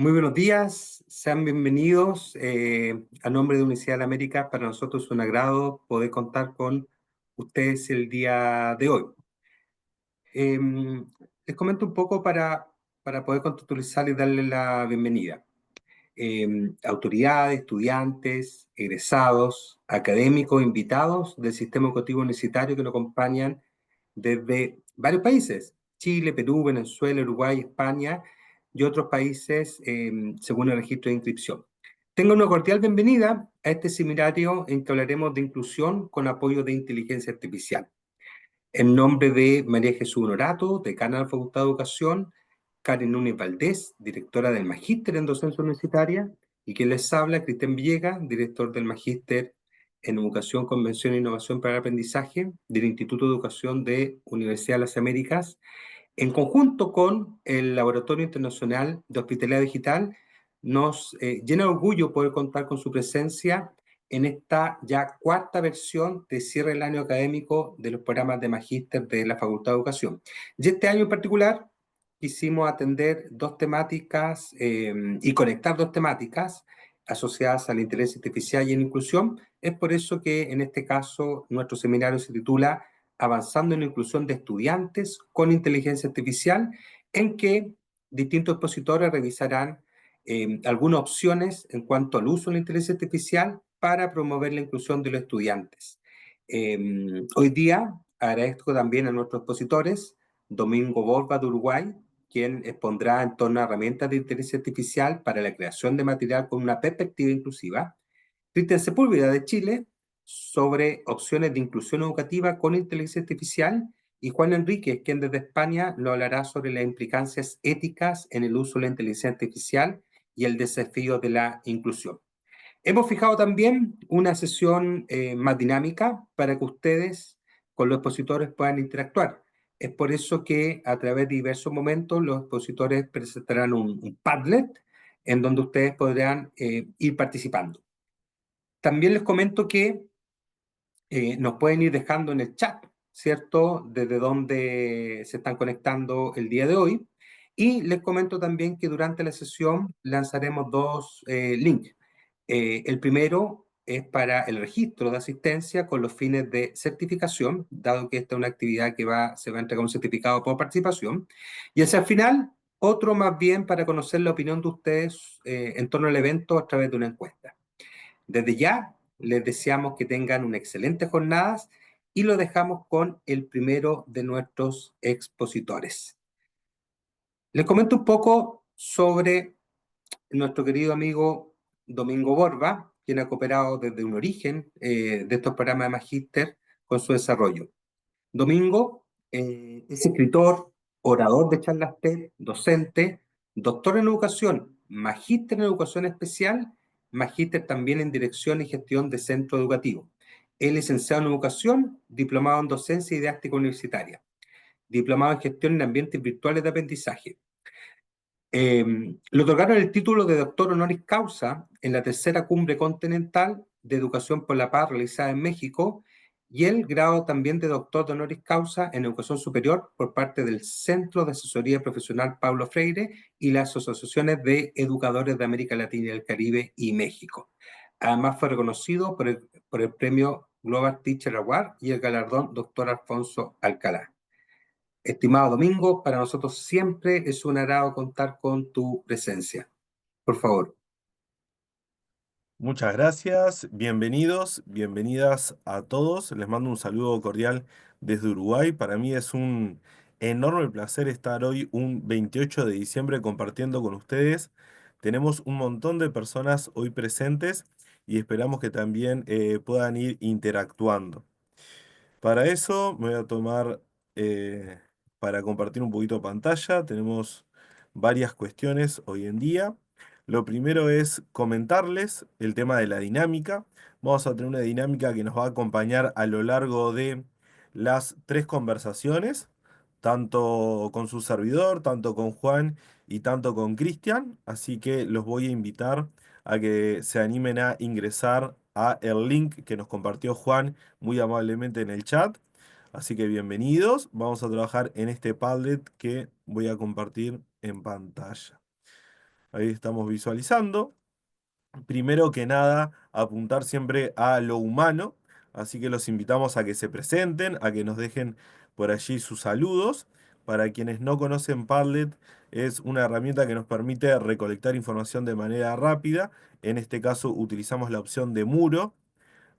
Muy buenos días, sean bienvenidos a nombre de Universidad de América. Para nosotros es un agrado poder contar con ustedes el día de hoy. Les comento un poco para poder contextualizar y darle la bienvenida. Autoridades, estudiantes, egresados, académicos, invitados del sistema educativo universitario que nos acompañan desde varios países: Chile, Perú, Venezuela, Uruguay, España y otros países según el registro de inscripción. Tengo una cordial bienvenida a este seminario en que hablaremos de inclusión con apoyo de inteligencia artificial. En nombre de María Jesús Honorato, decana de la Facultad de Educación, Karen Núñez Valdés, directora del Magíster en Docencia Universitaria, y quien les habla, Cristian Villegas, director del Magíster en Educación, Convención e Innovación para el Aprendizaje del Instituto de Educación de Universidad de las Américas, en conjunto con el Laboratorio Internacional de Hospitalidad Digital. Nos llena de orgullo poder contar con su presencia en esta ya cuarta versión de cierre del año académico de los programas de magíster de la Facultad de Educación. Y este año en particular quisimos atender dos temáticas y conectar dos temáticas asociadas a la inteligencia artificial y en inclusión. Es por eso que en este caso nuestro seminario se titula Avanzando en la inclusión de estudiantes con inteligencia artificial, en que distintos expositores revisarán algunas opciones en cuanto al uso de la inteligencia artificial para promover la inclusión de los estudiantes. Hoy día agradezco también a nuestros expositores, Domingo Borba de Uruguay, quien expondrá en torno a herramientas de inteligencia artificial para la creación de material con una perspectiva inclusiva; Cristian Sepúlveda de Chile, sobre opciones de inclusión educativa con inteligencia artificial; y Juan Enríquez, quien desde España nos hablará sobre las implicancias éticas en el uso de la inteligencia artificial y el desafío de la inclusión. Hemos fijado también una sesión más dinámica para que ustedes con los expositores puedan interactuar. Es por eso que a través de diversos momentos los expositores presentarán un Padlet en donde ustedes podrán ir participando. También les comento que nos pueden ir dejando en el chat, ¿cierto?, desde donde se están conectando el día de hoy. Y les comento también que durante la sesión lanzaremos dos links. El primero es para el registro de asistencia con los fines de certificación, dado que esta es una actividad que se va a entregar un certificado por participación. Y hacia el final, otro más bien para conocer la opinión de ustedes en torno al evento a través de una encuesta. Desde ya, les deseamos que tengan una excelente jornada y lo dejamos con el primero de nuestros expositores. Les comento un poco sobre nuestro querido amigo Domingo Borba, quien ha cooperado desde un origen de estos programas de magíster con su desarrollo. Domingo es escritor, orador de charlas TED, docente, doctor en educación, magíster en educación especial, magíster también en dirección y gestión de centro educativo. Es licenciado en educación, diplomado en docencia y didáctica universitaria, diplomado en gestión en ambientes virtuales de aprendizaje. Le otorgaron el título de doctor honoris causa en la tercera cumbre continental de educación por la paz realizada en México, y el grado también de doctor de honoris causa en educación superior por parte del Centro de Asesoría Profesional Paulo Freire y las asociaciones de educadores de América Latina y el Caribe y México. Además fue reconocido por el premio Global Teacher Award y el galardón Doctor Alfonso Alcalá. Estimado Domingo, para nosotros siempre es un agrado contar con tu presencia. Por favor. Muchas gracias, bienvenidos, bienvenidas a todos. Les mando un saludo cordial desde Uruguay. Para mí es un enorme placer estar hoy, un 28 de diciembre, compartiendo con ustedes. Tenemos un montón de personas hoy presentes y esperamos que también puedan ir interactuando. Para eso me voy a tomar, eh, para compartir un poquito pantalla, tenemos varias cuestiones hoy en día. Lo primero es comentarles el tema de la dinámica. Vamos a tener una dinámica que nos va a acompañar a lo largo de las tres conversaciones, tanto con su servidor, tanto con Juan y tanto con Cristian. Así que los voy a invitar a que se animen a ingresar a el link que nos compartió Juan muy amablemente en el chat. Así que bienvenidos. Vamos a trabajar en este Padlet que voy a compartir en pantalla. Ahí estamos visualizando. Primero que nada, apuntar siempre a lo humano, así que los invitamos a que se presenten, a que nos dejen por allí sus saludos. Para quienes no conocen Padlet, es una herramienta que nos permite recolectar información de manera rápida. En este caso utilizamos la opción de muro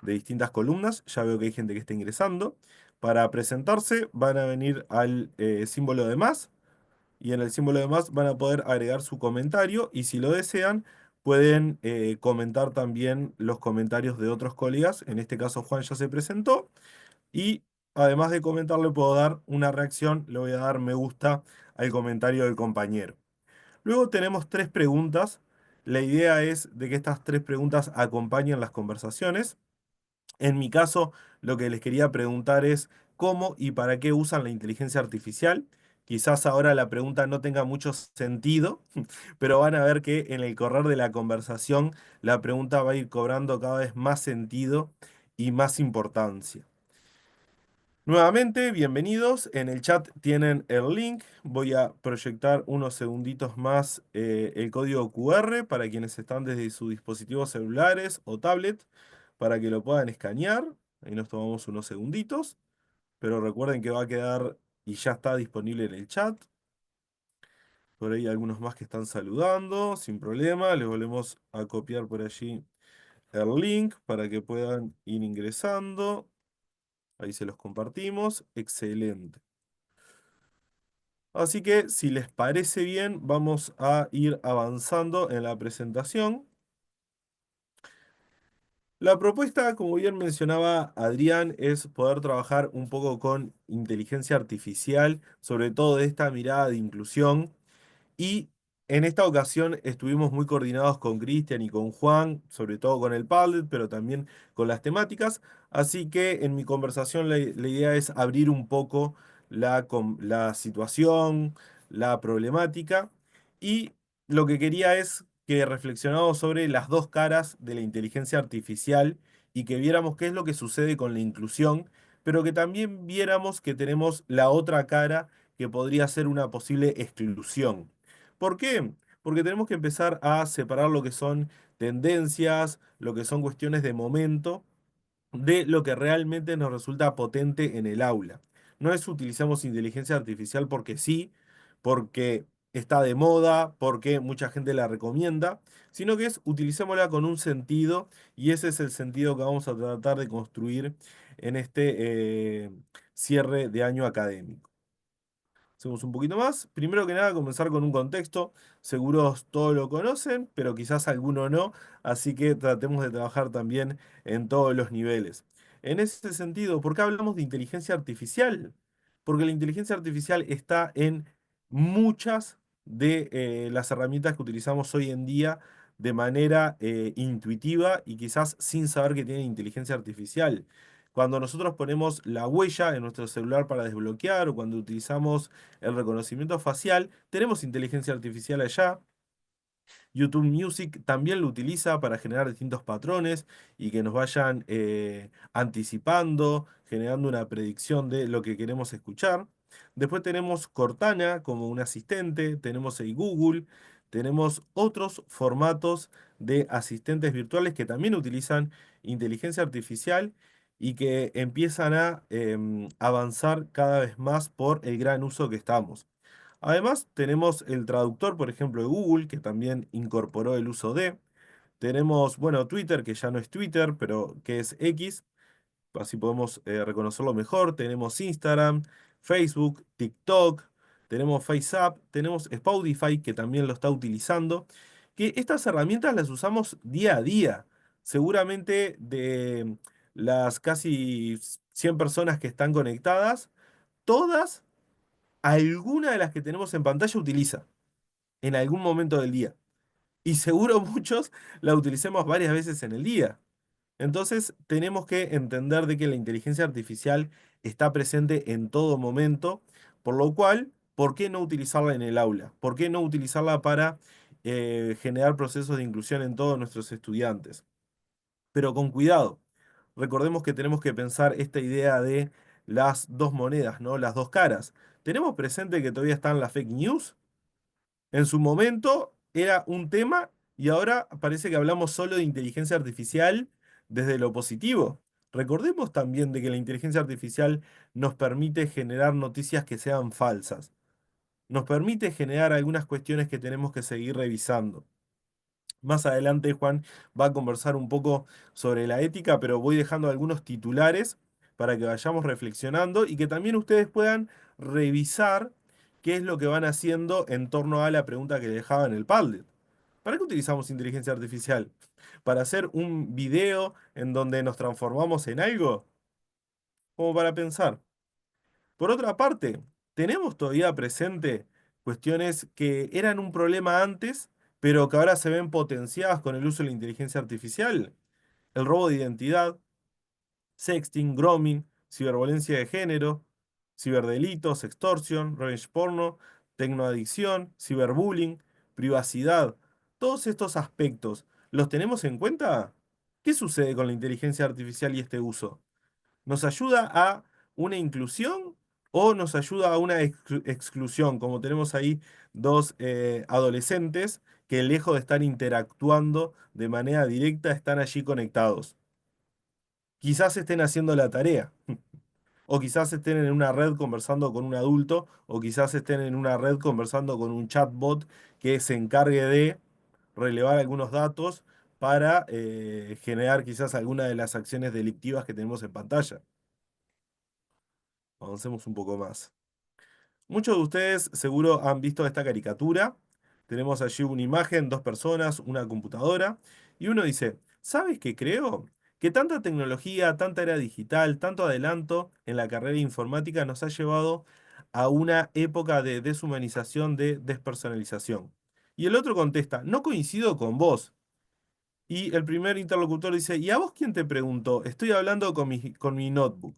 de distintas columnas. Ya veo que hay gente que está ingresando. Para presentarse van a venir al símbolo de más y en el símbolo de más van a poder agregar su comentario y si lo desean pueden comentar también los comentarios de otros colegas. En este caso Juan ya se presentó y además de comentar le puedo dar una reacción, le voy a dar me gusta al comentario del compañero. Luego tenemos tres preguntas. La idea es de que estas tres preguntas acompañen las conversaciones. En mi caso, lo que les quería preguntar es cómo y para qué usan la inteligencia artificial. Quizás ahora la pregunta no tenga mucho sentido, pero van a ver que en el correr de la conversación la pregunta va a ir cobrando cada vez más sentido y más importancia. Nuevamente, bienvenidos. En el chat tienen el link. Voy a proyectar unos segunditos más el código QR para quienes están desde sus dispositivos celulares o tablet para que lo puedan escanear. Ahí nos tomamos unos segunditos, pero recuerden que va a quedar y ya está disponible en el chat. Por ahí hay algunos más que están saludando, sin problema. Les volvemos a copiar por allí el link para que puedan ir ingresando. Ahí se los compartimos. Excelente. Así que si les parece bien, vamos a ir avanzando en la presentación. La propuesta, como bien mencionaba Adrián, es poder trabajar un poco con inteligencia artificial, sobre todo de esta mirada de inclusión. Y en esta ocasión estuvimos muy coordinados con Cristian y con Juan, sobre todo con el Padlet, pero también con las temáticas. Así que en mi conversación la idea es abrir un poco la situación, la problemática. Y lo que quería es que reflexionáramos sobre las dos caras de la inteligencia artificial y que viéramos qué es lo que sucede con la inclusión, pero que también viéramos que tenemos la otra cara que podría ser una posible exclusión. ¿Por qué? Porque tenemos que empezar a separar lo que son tendencias, lo que son cuestiones de momento, de lo que realmente nos resulta potente en el aula. No es utilizamos inteligencia artificial porque sí, porque está de moda, porque mucha gente la recomienda, sino que es utilicémosla con un sentido y ese es el sentido que vamos a tratar de construir en este cierre de año académico. Hacemos un poquito más. Primero que nada, comenzar con un contexto. Seguros todos lo conocen, pero quizás alguno no. Así que tratemos de trabajar también en todos los niveles. En ese sentido, ¿por qué hablamos de inteligencia artificial? Porque la inteligencia artificial está en muchas de las herramientas que utilizamos hoy en día de manera intuitiva y quizás sin saber que tiene inteligencia artificial. Cuando nosotros ponemos la huella en nuestro celular para desbloquear o cuando utilizamos el reconocimiento facial, tenemos inteligencia artificial allá. YouTube Music también lo utiliza para generar distintos patrones y que nos vayan anticipando, generando una predicción de lo que queremos escuchar. Después tenemos Cortana como un asistente, tenemos el Google, tenemos otros formatos de asistentes virtuales que también utilizan inteligencia artificial y que empiezan a avanzar cada vez más por el gran uso que estamos. Además, tenemos el traductor, por ejemplo, de Google, que también incorporó el uso de. Tenemos, bueno, Twitter, que ya no es Twitter, pero que es X, así podemos reconocerlo mejor. Tenemos Instagram, Facebook, TikTok, tenemos FaceApp, tenemos Spotify, que también lo está utilizando. Que estas herramientas las usamos día a día. Seguramente de las casi 100 personas que están conectadas, todas alguna de las que tenemos en pantalla utiliza en algún momento del día. Y seguro muchos la utilicemos varias veces en el día. Entonces tenemos que entender de que la inteligencia artificial está presente en todo momento, por lo cual, ¿por qué no utilizarla en el aula? ¿Por qué no utilizarla para generar procesos de inclusión en todos nuestros estudiantes? Pero con cuidado. Recordemos que tenemos que pensar esta idea de las dos monedas, ¿no? Las dos caras. Tenemos presente que todavía están las fake news. En su momento era un tema y ahora parece que hablamos solo de inteligencia artificial desde lo positivo. Recordemos también de que la inteligencia artificial nos permite generar noticias que sean falsas. Nos permite generar algunas cuestiones que tenemos que seguir revisando. Más adelante Juan va a conversar un poco sobre la ética, pero voy dejando algunos titulares para que vayamos reflexionando y que también ustedes puedan revisar qué es lo que van haciendo en torno a la pregunta que dejaba en el Padlet. ¿Para qué utilizamos inteligencia artificial? ¿Para hacer un video en donde nos transformamos en algo? Como para pensar. Por otra parte, ¿tenemos todavía presente cuestiones que eran un problema antes, pero que ahora se ven potenciadas con el uso de la inteligencia artificial? El robo de identidad, sexting, grooming, ciberviolencia de género, ciberdelitos, extorsión, revenge porno, tecnoadicción, ciberbullying, privacidad. Todos estos aspectos, ¿los tenemos en cuenta? ¿Qué sucede con la inteligencia artificial y este uso? ¿Nos ayuda a una inclusión o nos ayuda a una exclusión? Como tenemos ahí dos adolescentes que lejos de estar interactuando de manera directa, están allí conectados. Quizás estén haciendo la tarea, o quizás estén en una red conversando con un adulto, o quizás estén en una red conversando con un chatbot que se encargue de relevar algunos datos para generar quizás alguna de las acciones delictivas que tenemos en pantalla. Avancemos un poco más. Muchos de ustedes seguro han visto esta caricatura. Tenemos allí una imagen, dos personas, una computadora, y uno dice, ¿sabes qué creo? Que tanta tecnología, tanta era digital, tanto adelanto en la carrera de informática nos ha llevado a una época de deshumanización, de despersonalización. Y el otro contesta, no coincido con vos. Y el primer interlocutor dice, ¿y a vos quién te preguntó? Estoy hablando con mi notebook.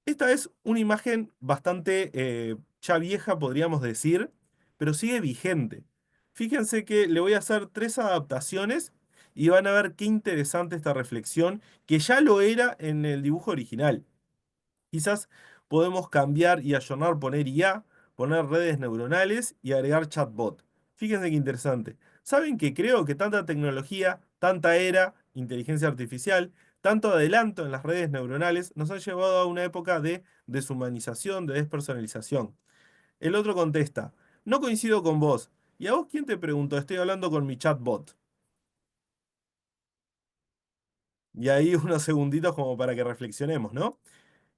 Esta es una imagen bastante ya vieja, podríamos decir, pero sigue vigente. Fíjense que le voy a hacer tres adaptaciones y van a ver qué interesante esta reflexión, que ya lo era en el dibujo original. Quizás podemos cambiar y ayornar, poner IA, poner redes neuronales y agregar chatbot. Fíjense qué interesante. ¿Saben que creo que tanta tecnología, tanta era, inteligencia artificial, tanto adelanto en las redes neuronales nos han llevado a una época de deshumanización, de despersonalización? El otro contesta, no coincido con vos. ¿Y a vos quién te preguntó? Estoy hablando con mi chatbot. Y ahí unos segunditos como para que reflexionemos, ¿no?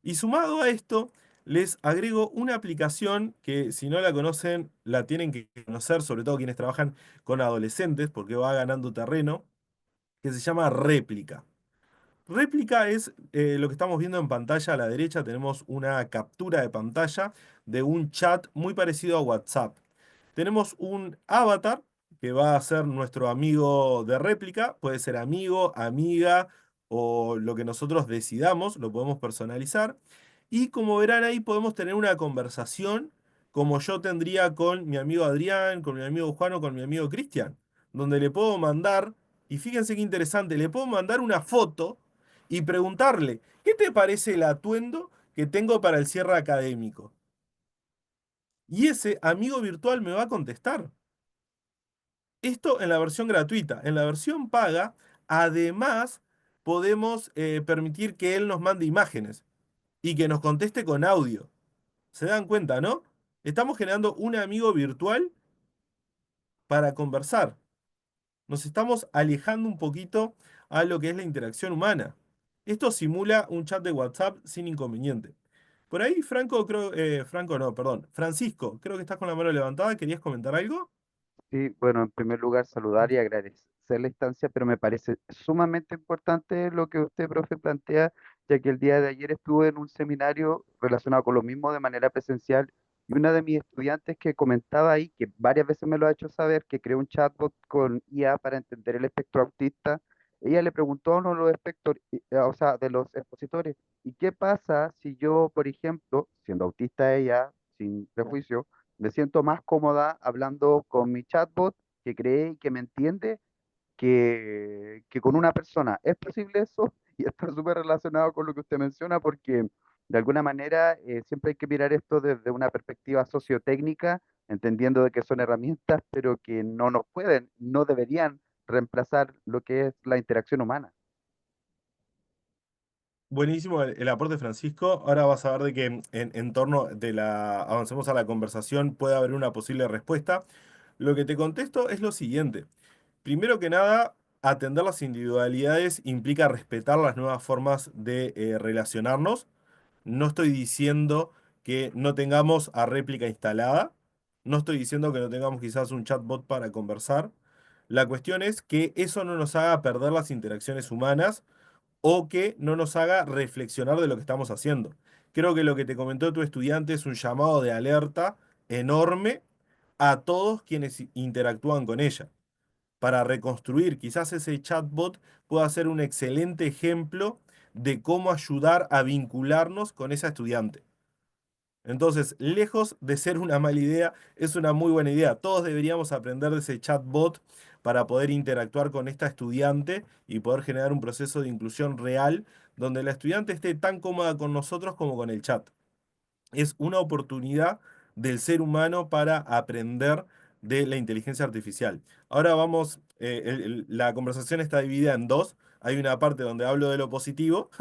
Y sumado a esto, les agrego una aplicación que si no la conocen, la tienen que conocer, sobre todo quienes trabajan con adolescentes, porque va ganando terreno, que se llama Réplica. Réplica es lo que estamos viendo en pantalla a la derecha. Tenemos una captura de pantalla de un chat muy parecido a WhatsApp. Tenemos un avatar que va a ser nuestro amigo de réplica. Puede ser amigo, amiga o lo que nosotros decidamos, lo podemos personalizar. Y como verán ahí podemos tener una conversación como yo tendría con mi amigo Adrián, con mi amigo Juan o con mi amigo Cristian, donde le puedo mandar, y fíjense qué interesante, le puedo mandar una foto y preguntarle, ¿qué te parece el atuendo que tengo para el cierre académico? Y ese amigo virtual me va a contestar. Esto en la versión gratuita. En la versión paga, además, podemos permitir que él nos mande imágenes y que nos conteste con audio. ¿Se dan cuenta, no? Estamos generando un amigo virtual para conversar. Nos estamos alejando un poquito a lo que es la interacción humana. Esto simula un chat de WhatsApp sin inconveniente. Por ahí, Franco, creo, Franco no, perdón, Francisco, creo que estás con la mano levantada. ¿Querías comentar algo? Sí, bueno, en primer lugar saludar y agradecer la instancia, pero me parece sumamente importante lo que usted, profe, plantea, ya que el día de ayer estuve en un seminario relacionado con lo mismo de manera presencial y una de mis estudiantes que comentaba ahí, que varias veces me lo ha hecho saber, que creó un chatbot con IA para entender el espectro autista, ella le preguntó a uno de los o sea, de los expositores, ¿y qué pasa si yo, por ejemplo, siendo autista ella, sin prejuicio, me siento más cómoda hablando con mi chatbot que cree y que me entiende que con una persona? ¿Es posible eso? Y está súper relacionado con lo que usted menciona porque de alguna manera siempre hay que mirar esto desde una perspectiva sociotécnica entendiendo de que son herramientas, pero que no nos pueden, no deberían reemplazar lo que es la interacción humana. Buenísimo el aporte, Francisco. Ahora vas a ver de que en torno de avancemos a la conversación, puede haber una posible respuesta. Lo que te contesto es lo siguiente. Primero que nada, atender las individualidades implica respetar las nuevas formas de relacionarnos. No estoy diciendo que no tengamos a réplica instalada. No estoy diciendo que no tengamos quizás un chatbot para conversar. La cuestión es que eso no nos haga perder las interacciones humanas o que no nos haga reflexionar de lo que estamos haciendo. Creo que lo que te comentó tu estudiante es un llamado de alerta enorme a todos quienes interactúan con ella, para reconstruir. Quizás ese chatbot pueda ser un excelente ejemplo de cómo ayudar a vincularnos con esa estudiante. Entonces, lejos de ser una mala idea, es una muy buena idea. Todos deberíamos aprender de ese chatbot para poder interactuar con esta estudiante y poder generar un proceso de inclusión real donde la estudiante esté tan cómoda con nosotros como con el chat. Es una oportunidad del ser humano para aprender de la inteligencia artificial. Ahora vamos, la conversación está dividida en dos. Hay una parte donde hablo de lo positivo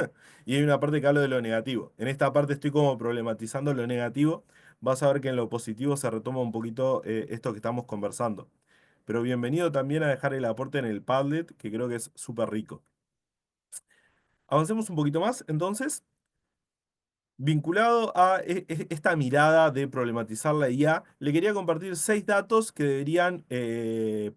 y hay una parte que hablo de lo negativo. En esta parte estoy como problematizando lo negativo. Vas a ver que en lo positivo se retoma un poquito esto que estamos conversando. Pero bienvenido también a dejar el aporte en el Padlet, que creo que es súper rico. Avancemos un poquito más, entonces. Vinculado a esta mirada de problematizar la IA, le quería compartir 6 datos que deberían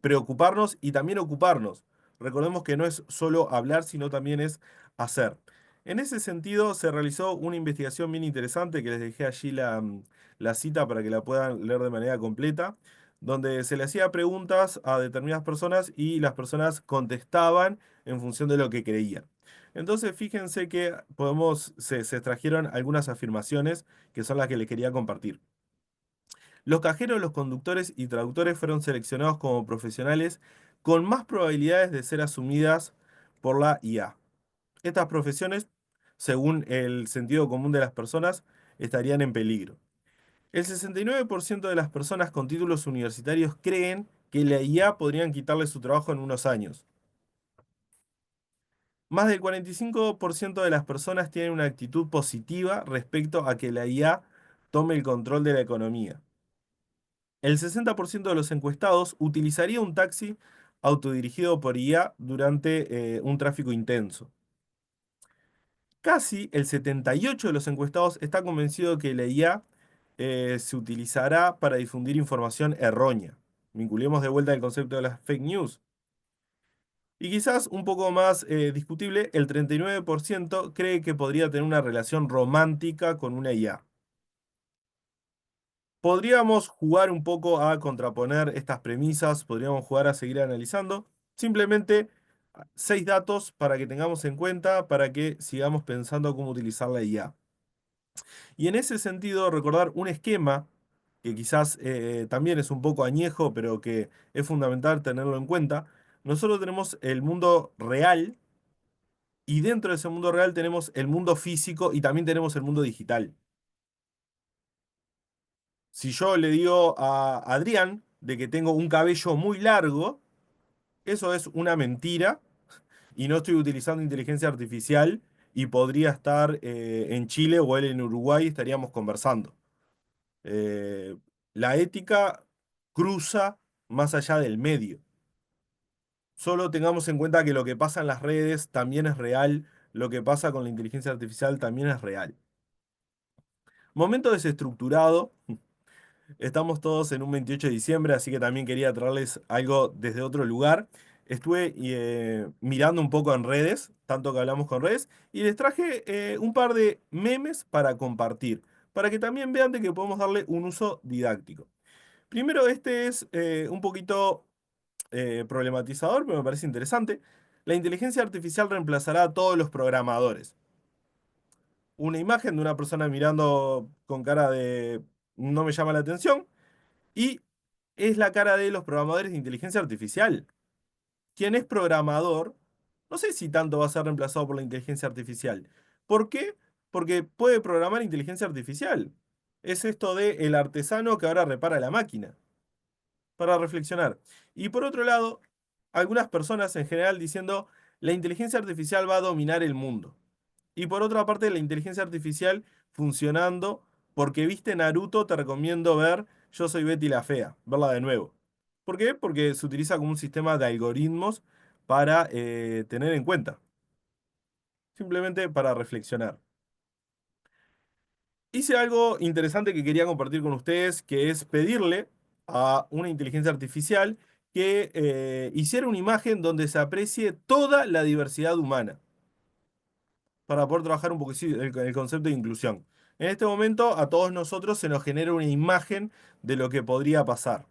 preocuparnos y también ocuparnos. Recordemos que no es solo hablar, sino también es hacer. En ese sentido, se realizó una investigación bien interesante que les dejé allí la cita para que la puedan leer de manera completa, donde se le hacía preguntas a determinadas personas y las personas contestaban en función de lo que creían. Entonces, fíjense que se extrajeron algunas afirmaciones que son las que les quería compartir. Los cajeros, los conductores y traductores fueron seleccionados como profesionales con más probabilidades de ser asumidas por la IA. Estas profesiones, según el sentido común de las personas, estarían en peligro. El 69% de las personas con títulos universitarios creen que la IA podrían quitarle su trabajo en unos años. Más del 45% de las personas tienen una actitud positiva respecto a que la IA tome el control de la economía. El 60% de los encuestados utilizaría un taxi autodirigido por IA durante un tráfico intenso. Casi el 78% de los encuestados está convencido que la IA se utilizará para difundir información errónea. Vinculemos de vuelta el concepto de las fake news. Y quizás un poco más discutible, el 39% cree que podría tener una relación romántica con una IA. Podríamos jugar un poco a contraponer estas premisas, podríamos jugar a seguir analizando. Simplemente 6 datos para que tengamos en cuenta, para que sigamos pensando cómo utilizar la IA. Y en ese sentido, recordar un esquema que quizás también es un poco añejo, pero que es fundamental tenerlo en cuenta. Nosotros tenemos el mundo real. Y dentro de ese mundo real tenemos el mundo físico y también tenemos el mundo digital. Si yo le digo a Adrián de que tengo un cabello muy largo, eso es una mentira y no estoy utilizando inteligencia artificial y podría estar en Chile o él en Uruguay, estaríamos conversando. Eh, la ética cruza más allá del medio. Solo tengamos en cuenta que lo que pasa en las redes también es real, lo que pasa con la inteligencia artificial también es real. Momento desestructurado. Estamos todos en un 28 de diciembre, así que también quería traerles algo desde otro lugar. Estuve mirando un poco en redes, tanto que hablamos con redes, y les traje un par de memes para compartir, para que también vean de que podemos darle un uso didáctico. Primero, este es un poquito problematizador, pero me parece interesante. La inteligencia artificial reemplazará a todos los programadores. Una imagen de una persona mirando con cara de no me llama la atención y es la cara de los programadores de inteligencia artificial. Quien es programador, no sé si tanto va a ser reemplazado por la inteligencia artificial. ¿Por qué? Porque puede programar inteligencia artificial. Es esto de el artesano que ahora repara la máquina, para reflexionar. Y por otro lado, algunas personas en general diciendo la inteligencia artificial va a dominar el mundo. Y por otra parte, la inteligencia artificial funcionando, porque viste Naruto, te recomiendo ver Yo soy Betty la Fea, verla de nuevo. ¿Por qué? Porque se utiliza como un sistema de algoritmos para tener en cuenta, simplemente para reflexionar. Hice algo interesante que quería compartir con ustedes, que es pedirle a una inteligencia artificial que hiciera una imagen donde se aprecie toda la diversidad humana, para poder trabajar un poco el concepto de inclusión. En este momento a todos nosotros se nos genera una imagen de lo que podría pasar.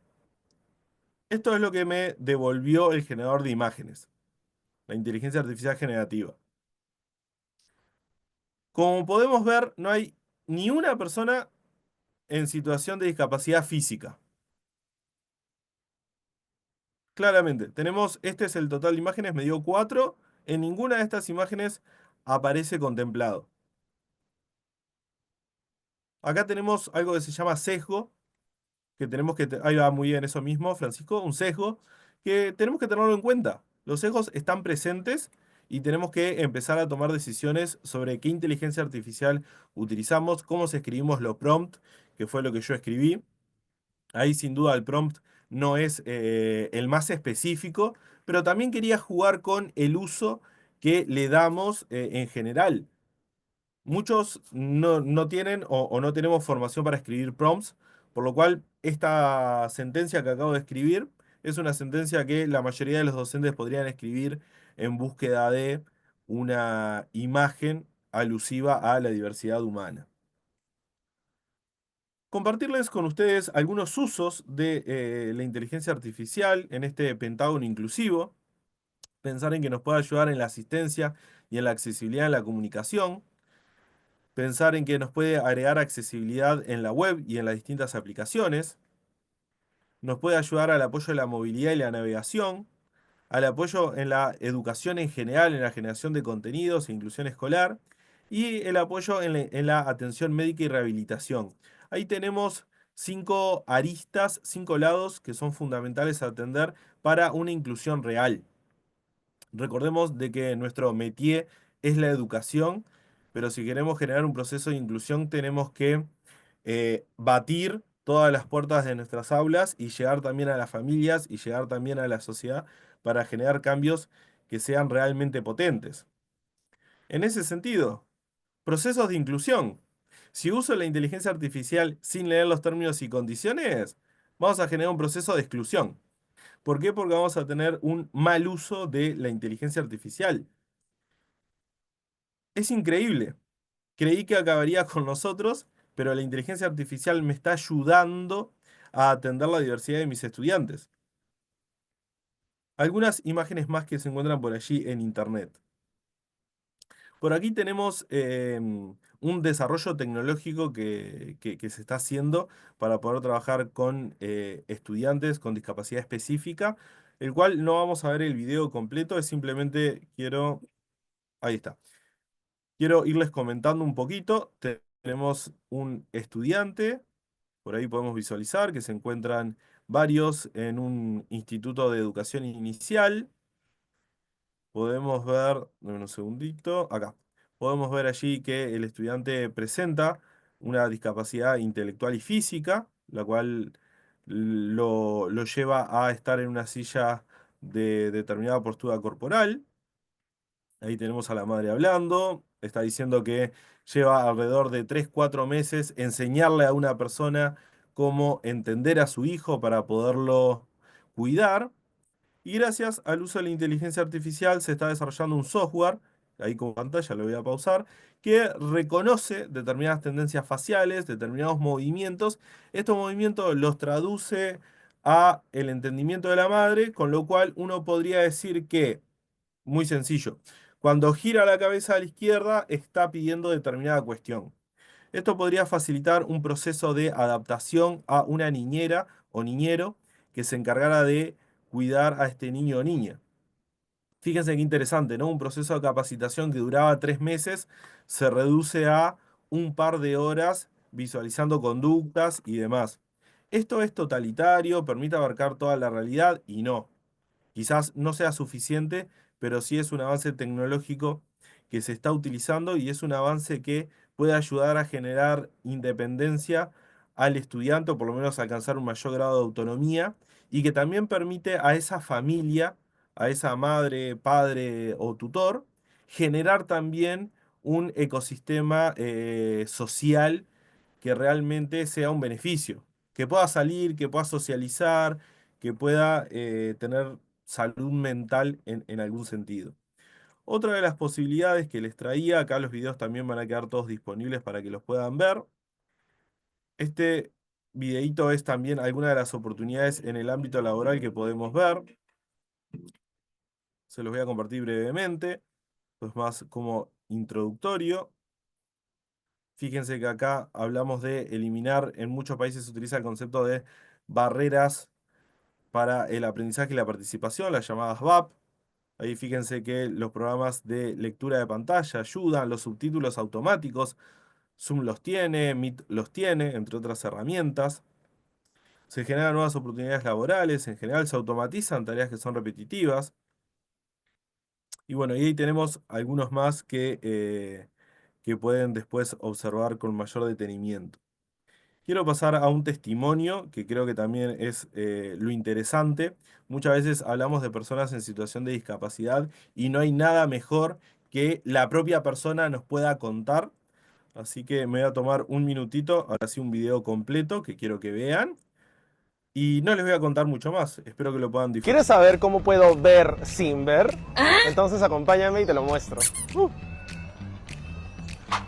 Esto es lo que me devolvió el generador de imágenes, la inteligencia artificial generativa. Como podemos ver, no hay ni una persona en situación de discapacidad física. Claramente, tenemos, este es el total de imágenes, me dio 4. En ninguna de estas imágenes aparece contemplado. Acá tenemos algo que se llama sesgo, que tenemos que, ahí va muy bien eso mismo, Francisco, un sesgo que tenemos que tenerlo en cuenta. Los sesgos están presentes y tenemos que empezar a tomar decisiones sobre qué inteligencia artificial utilizamos, cómo se escribimos los prompt, que fue lo que yo escribí. Ahí sin duda el prompt no es el más específico, pero también quería jugar con el uso que le damos en general. Muchos no tienen o no tenemos formación para escribir prompts, por lo cual esta sentencia que acabo de escribir es una sentencia que la mayoría de los docentes podrían escribir en búsqueda de una imagen alusiva a la diversidad humana. Compartirles con ustedes algunos usos de la inteligencia artificial en este pentágono inclusivo, pensar en que nos puede ayudar en la asistencia y en la accesibilidad en la comunicación, pensar en que nos puede agregar accesibilidad en la web y en las distintas aplicaciones, nos puede ayudar al apoyo de la movilidad y la navegación, al apoyo en la educación en general, en la generación de contenidos e inclusión escolar, y el apoyo en la atención médica y rehabilitación. Ahí tenemos 5 aristas, 5 lados que son fundamentales a atender para una inclusión real. Recordemos de que nuestro métier es la educación, pero si queremos generar un proceso de inclusión tenemos que batir todas las puertas de nuestras aulas y llegar también a las familias y llegar también a la sociedad para generar cambios que sean realmente potentes. En ese sentido, procesos de inclusión. Si uso la inteligencia artificial sin leer los términos y condiciones, vamos a generar un proceso de exclusión. ¿Por qué? Porque vamos a tener un mal uso de la inteligencia artificial. Es increíble. Creí que acabaría con nosotros, pero la inteligencia artificial me está ayudando a atender la diversidad de mis estudiantes. Algunas imágenes más que se encuentran por allí en internet. Por aquí tenemos un desarrollo tecnológico que se está haciendo para poder trabajar con estudiantes con discapacidad específica, el cual no vamos a ver el video completo, es simplemente quiero... Ahí está. Quiero irles comentando un poquito. Tenemos un estudiante, por ahí podemos visualizar que se encuentran varios en un instituto de educación inicial. Podemos ver, dame un segundito, acá. Podemos ver allí que el estudiante presenta una discapacidad intelectual y física, la cual lo lleva a estar en una silla de determinada postura corporal. Ahí tenemos a la madre hablando, está diciendo que lleva alrededor de 3 4 meses enseñarle a una persona cómo entender a su hijo para poderlo cuidar. Y gracias al uso de la inteligencia artificial se está desarrollando un software, ahí con pantalla lo voy a pausar, que reconoce determinadas tendencias faciales, determinados movimientos. Estos movimientos los traduce a el entendimiento de la madre, con lo cual uno podría decir que, muy sencillo, cuando gira la cabeza a la izquierda está pidiendo determinada cuestión. Esto podría facilitar un proceso de adaptación a una niñera o niñero que se encargara de cuidar a este niño o niña. Fíjense qué interesante, ¿no? Un proceso de capacitación que duraba 3 meses se reduce a un par de horas visualizando conductas y demás. ¿Esto es totalitario? ¿Permite abarcar toda la realidad? Y no. Quizás no sea suficiente, pero sí es un avance tecnológico que se está utilizando y es un avance que puede ayudar a generar independencia al estudiante o por lo menos alcanzar un mayor grado de autonomía y que también permite a esa familia, a esa madre, padre o tutor, generar también un ecosistema social que realmente sea un beneficio, que pueda salir, que pueda socializar, que pueda tener salud mental en algún sentido. Otra de las posibilidades que les traía, acá los videos también van a quedar todos disponibles para que los puedan ver. Este videíto es también alguna de las oportunidades en el ámbito laboral que podemos ver. Se los voy a compartir brevemente. Esto es más como introductorio. Fíjense que acá hablamos de eliminar, en muchos países se utiliza el concepto de barreras para el aprendizaje y la participación, las llamadas VAP. Ahí fíjense que los programas de lectura de pantalla ayudan, los subtítulos automáticos, Zoom los tiene, Meet los tiene, entre otras herramientas. Se generan nuevas oportunidades laborales, en general se automatizan tareas que son repetitivas. Y bueno, y ahí tenemos algunos más que pueden después observar con mayor detenimiento. Quiero pasar a un testimonio que creo que también es lo interesante. Muchas veces hablamos de personas en situación de discapacidad y no hay nada mejor que la propia persona nos pueda contar. Así que me voy a tomar un minutito, ahora sí un video completo que quiero que vean. Y no les voy a contar mucho más, espero que lo puedan disfrutar. ¿Quieres saber cómo puedo ver sin ver? Entonces acompáñame y te lo muestro.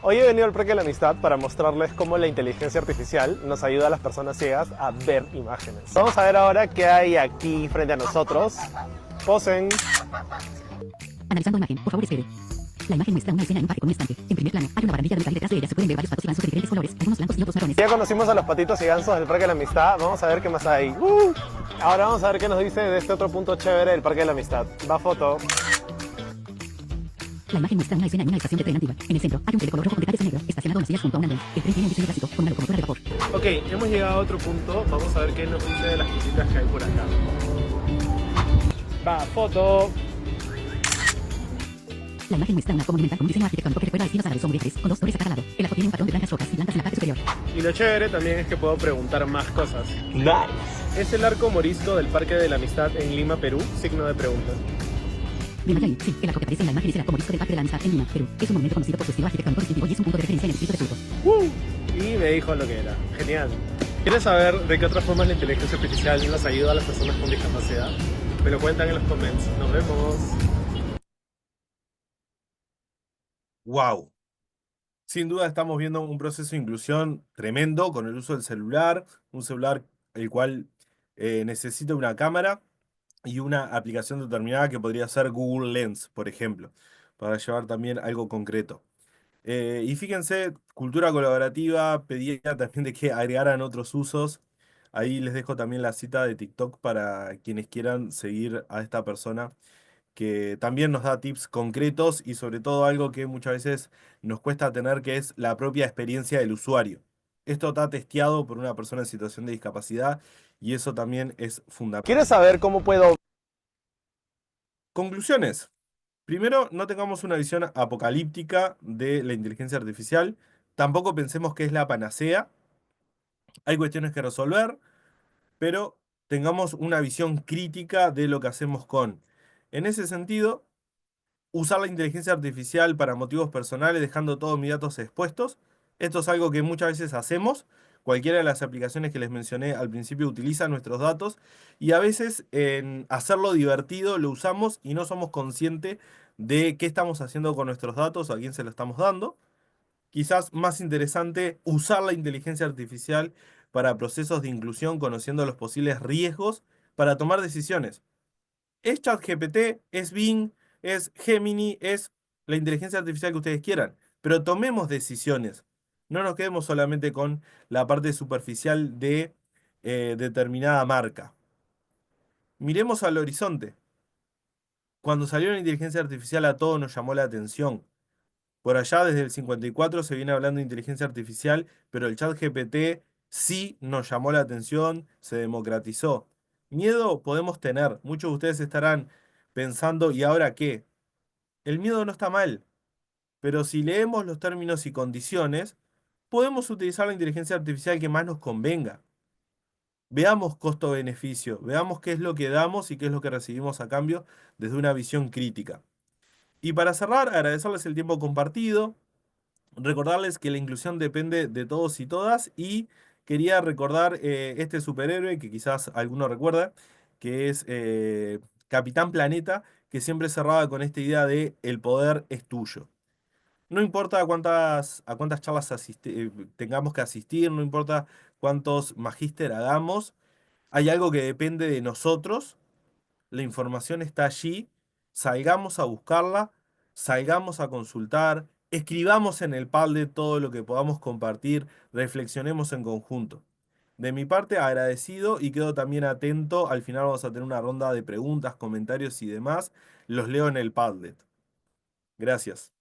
Hoy he venido al Parque de la Amistad para mostrarles cómo la inteligencia artificial nos ayuda a las personas ciegas a ver imágenes. Vamos a ver ahora qué hay aquí frente a nosotros. Posen. Analizando imagen, por favor espere. La imagen muestra una escena en un parque con un estante. En primer plano, hay una barandilla de metal y detrás de ella se pueden ver varios patos y gansos de diferentes colores, algunos blancos y otros marrones. Ya conocimos a los patitos y gansos del Parque de la Amistad. Vamos a ver qué más hay. Ahora vamos a ver qué nos dice de este otro punto chévere del Parque de la Amistad. Va foto. La imagen muestra una escena en una estación de tren antigua. En el centro, hay un tren de color rojo con detalles en negro, estacionado en las sillas junto a un andén. El tren tiene un diseño clásico, con una locomotora de vapor. Ok, hemos llegado a otro punto. Vamos a ver qué nos dice de las cositas que hay por acá. Va, foto. La imagen muestra un arco monumental con un diseño arquitectónico que recuerda a estilos árabes o mujeres, con dos torres a cada lado. El arco tiene un patrón de blancas rocas y blancas en la parte superior. Y lo chévere también es que puedo preguntar más cosas. Nice. ¿Es el arco morisco del Parque de la Amistad en Lima, Perú? Signo de pregunta. Bien, Mayali, sí, el arco que aparece en la imagen es el arco morisco del Parque de la Amistad en Lima, Perú. Es un monumento conocido por su estilo arquitectónico distintivo y es un punto de referencia en el distrito de Surco. Y me dijo lo que era. Genial. ¿Quieres saber de qué otras formas la inteligencia artificial nos ayuda a las personas con discapacidad? Me lo cuentan en los comments. Nos vemos. ¡Wow! Sin duda estamos viendo un proceso de inclusión tremendo con el uso del celular, un celular el cual necesita una cámara y una aplicación determinada que podría ser Google Lens, por ejemplo, para llevar también algo concreto. Y fíjense, cultura colaborativa pedía también de que agregaran otros usos. Ahí les dejo también la cita de TikTok para quienes quieran seguir a esta persona que también nos da tips concretos y sobre todo algo que muchas veces nos cuesta tener, que es la propia experiencia del usuario. Esto está testeado por una persona en situación de discapacidad y eso también es fundamental. ¿Quieres saber cómo puedo? Conclusiones. Primero, no tengamos una visión apocalíptica de la inteligencia artificial. Tampoco pensemos que es la panacea. Hay cuestiones que resolver, pero tengamos una visión crítica de lo que hacemos con. En ese sentido, usar la inteligencia artificial para motivos personales, dejando todos mis datos expuestos. Esto es algo que muchas veces hacemos. Cualquiera de las aplicaciones que les mencioné al principio utiliza nuestros datos y a veces en hacerlo divertido lo usamos y no somos conscientes de qué estamos haciendo con nuestros datos o a quién se lo estamos dando. Quizás más interesante usar la inteligencia artificial para procesos de inclusión, conociendo los posibles riesgos para tomar decisiones. Es ChatGPT, es Bing, es Gemini, es la inteligencia artificial que ustedes quieran. Pero tomemos decisiones. No nos quedemos solamente con la parte superficial de determinada marca. Miremos al horizonte. Cuando salió la inteligencia artificial a todos nos llamó la atención. Por allá desde el 54 se viene hablando de inteligencia artificial, pero el chat GPT sí nos llamó la atención, se democratizó. Miedo podemos tener. Muchos de ustedes estarán pensando, ¿y ahora qué? El miedo no está mal, pero si leemos los términos y condiciones, podemos utilizar la inteligencia artificial que más nos convenga. Veamos costo-beneficio, veamos qué es lo que damos y qué es lo que recibimos a cambio desde una visión crítica. Y para cerrar, agradecerles el tiempo compartido, recordarles que la inclusión depende de todos y todas y quería recordar este superhéroe que quizás alguno recuerda, que es Capitán Planeta, que siempre cerraba con esta idea de el poder es tuyo. No importa a cuántas charlas tengamos que asistir, no importa cuántos magíster hagamos, hay algo que depende de nosotros, la información está allí, salgamos a buscarla, salgamos a consultar, escribamos en el Padlet todo lo que podamos compartir, reflexionemos en conjunto. De mi parte, agradecido y quedo también atento. Al final vamos a tener una ronda de preguntas, comentarios y demás. Los leo en el Padlet. Gracias.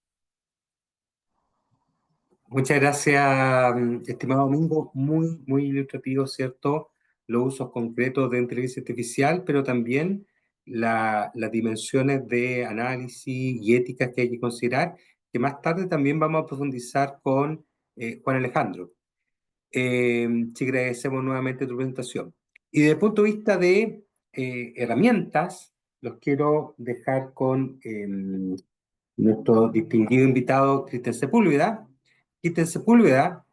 Muchas gracias, estimado Domingo. Muy, muy ilustrativo, ¿cierto? Los usos concretos de inteligencia artificial, pero también las dimensiones de análisis y éticas que hay que considerar, que más tarde también vamos a profundizar con Juan Alejandro. Sí, agradecemos nuevamente tu presentación. Y desde el punto de vista de herramientas, los quiero dejar con nuestro distinguido invitado, Cristian Sepúlveda. Cristian Sepúlveda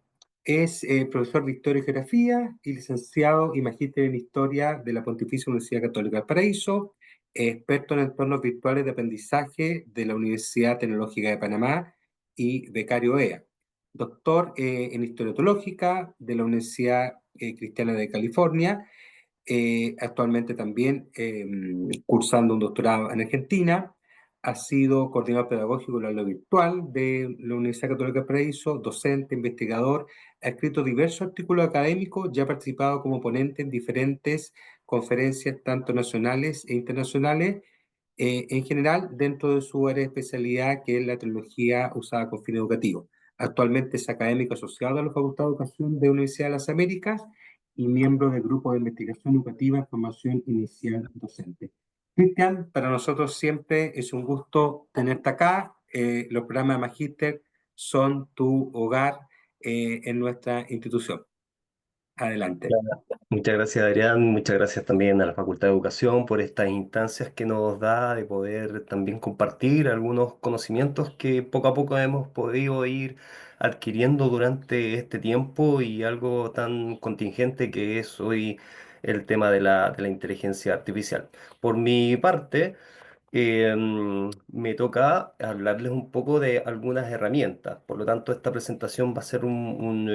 es profesor de Historia y Geografía y licenciado y magíster en Historia de la Pontificia Universidad Católica del Paraíso, experto en entornos virtuales de aprendizaje de la Universidad Tecnológica de Panamá y becario EA. Doctor en Historia Teológica de la Universidad Cristiana de California, actualmente también cursando un doctorado en Argentina. Ha sido coordinador pedagógico del aula virtual de la Universidad Católica del Paraíso, docente, investigador, ha escrito diversos artículos académicos, ya ha participado como ponente en diferentes conferencias, tanto nacionales e internacionales, en general dentro de su área de especialidad, que es la tecnología usada con fines educativos. Actualmente es académico asociado a la Facultad de Educación de la Universidad de las Américas y miembro del Grupo de Investigación Educativa en Formación Inicial Docente. Cristian, para nosotros siempre es un gusto tenerte acá. Los programas de Magíster son tu hogar en nuestra institución. Adelante. Muchas gracias, Adrián. Muchas gracias también a la Facultad de Educación por estas instancias que nos da de poder también compartir algunos conocimientos que poco a poco hemos podido ir adquiriendo durante este tiempo y algo tan contingente que es hoy el tema de la inteligencia artificial. Por mi parte, me toca hablarles un poco de algunas herramientas. Por lo tanto, esta presentación va a ser un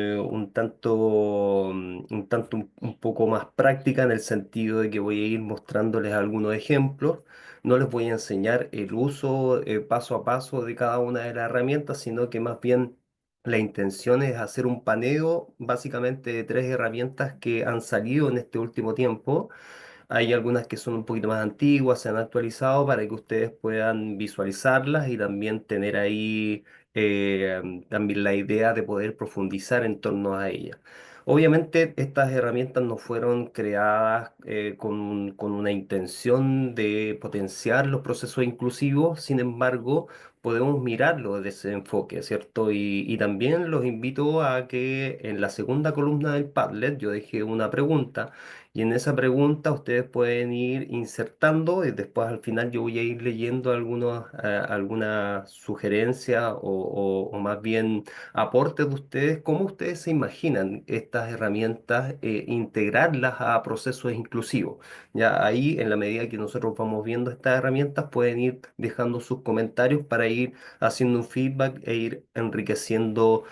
poco más práctica en el sentido de que voy a ir mostrándoles algunos ejemplos. No les voy a enseñar el uso paso a paso de cada una de las herramientas, sino que más bien la intención es hacer un paneo básicamente de tres herramientas que han salido en este último tiempo. Hay algunas que son un poquito más antiguas, se han actualizado para que ustedes puedan visualizarlas y también tener ahí también la idea de poder profundizar en torno a ellas. Obviamente estas herramientas no fueron creadas con una intención de potenciar los procesos inclusivos, sin embargo, podemos mirarlo desde ese enfoque, ¿cierto? Y también los invito a que en la segunda columna del Padlet yo dejé una pregunta y en esa pregunta ustedes pueden ir insertando y después al final yo voy a ir leyendo algunas sugerencias o más bien aportes de ustedes, cómo ustedes se imaginan estas herramientas, integrarlas a procesos inclusivos. Ya ahí, en la medida que nosotros vamos viendo estas herramientas, pueden ir dejando sus comentarios para ir haciendo un feedback e ir enriqueciendo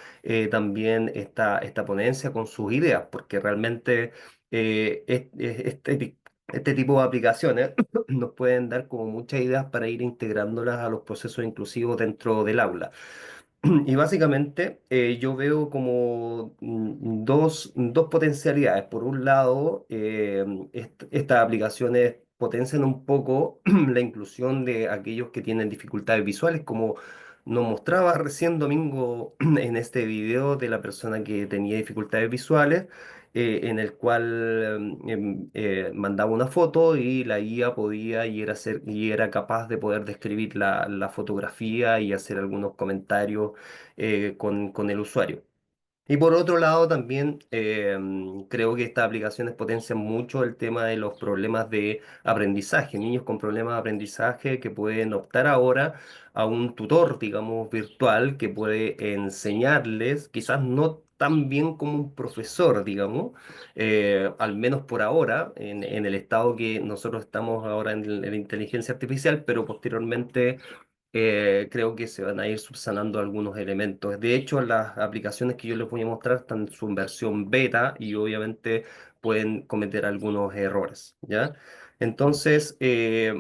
también esta ponencia con sus ideas, porque realmente este tipo de aplicaciones nos pueden dar como muchas ideas para ir integrándolas a los procesos inclusivos dentro del aula. Y básicamente yo veo como dos potencialidades. Por un lado, estas aplicaciones potencian un poco la inclusión de aquellos que tienen dificultades visuales, como Nos mostraba recién Domingo en este video de la persona que tenía dificultades visuales, en el cual mandaba una foto y la IA podía y era capaz de poder describir la fotografía y hacer algunos comentarios con el usuario. Y por otro lado, también creo que estas aplicaciones potencian mucho el tema de los problemas de aprendizaje, niños con problemas de aprendizaje que pueden optar ahora a un tutor, digamos, virtual que puede enseñarles, quizás no tan bien como un profesor, digamos, al menos por ahora, en el estado que nosotros estamos ahora en la inteligencia artificial, pero posteriormente creo que se van a ir subsanando algunos elementos. De hecho, las aplicaciones que yo les voy a mostrar están en su versión beta y obviamente pueden cometer algunos errores, ¿ya? Entonces,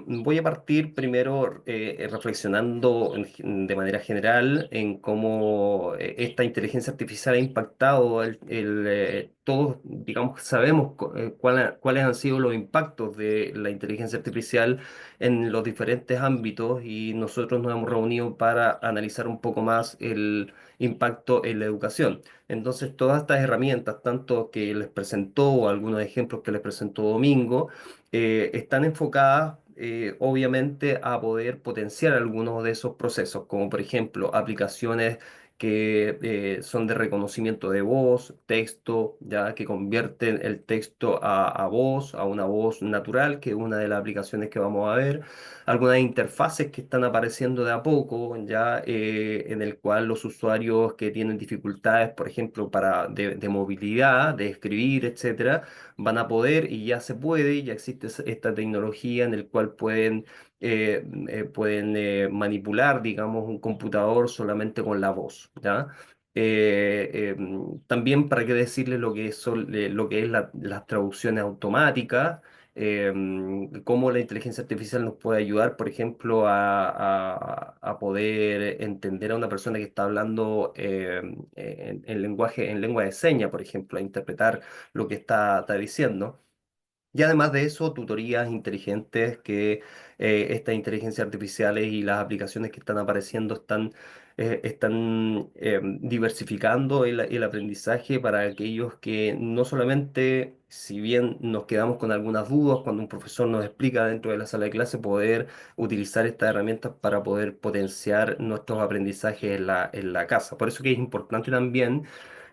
voy a partir primero reflexionando de manera general en cómo esta inteligencia artificial ha impactado todos, digamos, sabemos cuáles han sido los impactos de la inteligencia artificial en los diferentes ámbitos y nosotros nos hemos reunido para analizar un poco más el impacto en la educación. Entonces, todas estas herramientas, tanto que les presentó o algunos ejemplos que les presentó Domingo, están enfocadas obviamente a poder potenciar algunos de esos procesos, como por ejemplo aplicaciones que son de reconocimiento de voz, texto, ya que convierten el texto a voz, a una voz natural, que es una de las aplicaciones que vamos a ver. Algunas interfaces que están apareciendo de a poco, ya en el cual los usuarios que tienen dificultades, por ejemplo, de movilidad, de escribir, etcétera, van a poder y ya se puede, ya existe esta tecnología en el cual pueden manipular, digamos, un computador solamente con la voz, ¿ya? También para qué decirles lo que es las traducciones automáticas, cómo la inteligencia artificial nos puede ayudar, por ejemplo, a poder entender a una persona que está hablando en lengua de señas, por ejemplo, a interpretar lo que está diciendo. Y además de eso, tutorías inteligentes que estas inteligencias artificiales y las aplicaciones que están apareciendo están diversificando el aprendizaje para aquellos que no solamente, si bien nos quedamos con algunas dudas cuando un profesor nos explica dentro de la sala de clase, poder utilizar estas herramientas para poder potenciar nuestros aprendizajes en la casa. Por eso que es importante también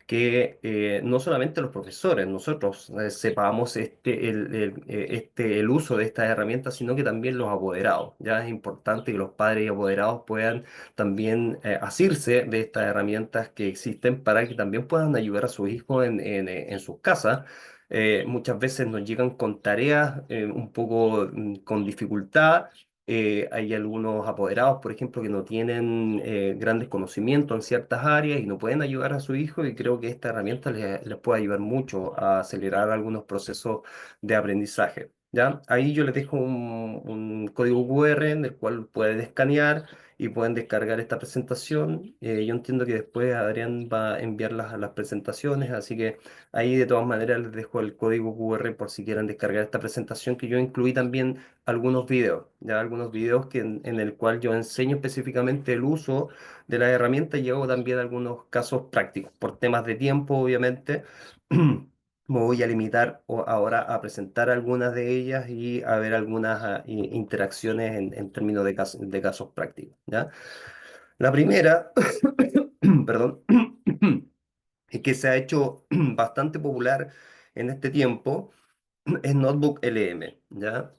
que no solamente los profesores, nosotros sepamos el uso de estas herramientas, sino que también los apoderados. Ya es importante que los padres y apoderados puedan también asirse de estas herramientas que existen para que también puedan ayudar a sus hijos en sus casas. Muchas veces nos llegan con tareas un poco con dificultad. Hay algunos apoderados, por ejemplo, que no tienen grandes conocimientos en ciertas áreas y no pueden ayudar a su hijo y creo que esta herramienta les puede ayudar mucho a acelerar algunos procesos de aprendizaje. ¿Ya? Ahí yo les dejo un código QR en el cual pueden escanear y pueden descargar esta presentación. Yo entiendo que después Adrián va a enviar las presentaciones, así que ahí de todas maneras les dejo el código QR por si quieren descargar esta presentación que yo incluí también algunos videos, ya algunos videos en el cual yo enseño específicamente el uso de la herramienta y hago también algunos casos prácticos. Por temas de tiempo, obviamente, me voy a limitar ahora a presentar algunas de ellas y a ver algunas interacciones en términos de casos prácticos, ¿ya? La primera, perdón, es que se ha hecho bastante popular en este tiempo es Notebook LM, ¿ya?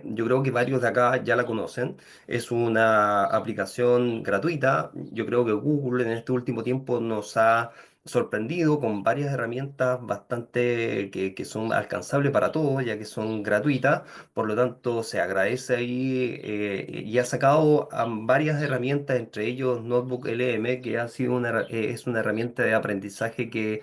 Yo creo que varios de acá ya la conocen. Es una aplicación gratuita. Yo creo que Google en este último tiempo nos ha sorprendido con varias herramientas bastante que son alcanzables para todos, ya que son gratuitas. Por lo tanto, se agradece ahí y ha sacado varias herramientas, entre ellos Notebook LM, que ha sido es una herramienta de aprendizaje que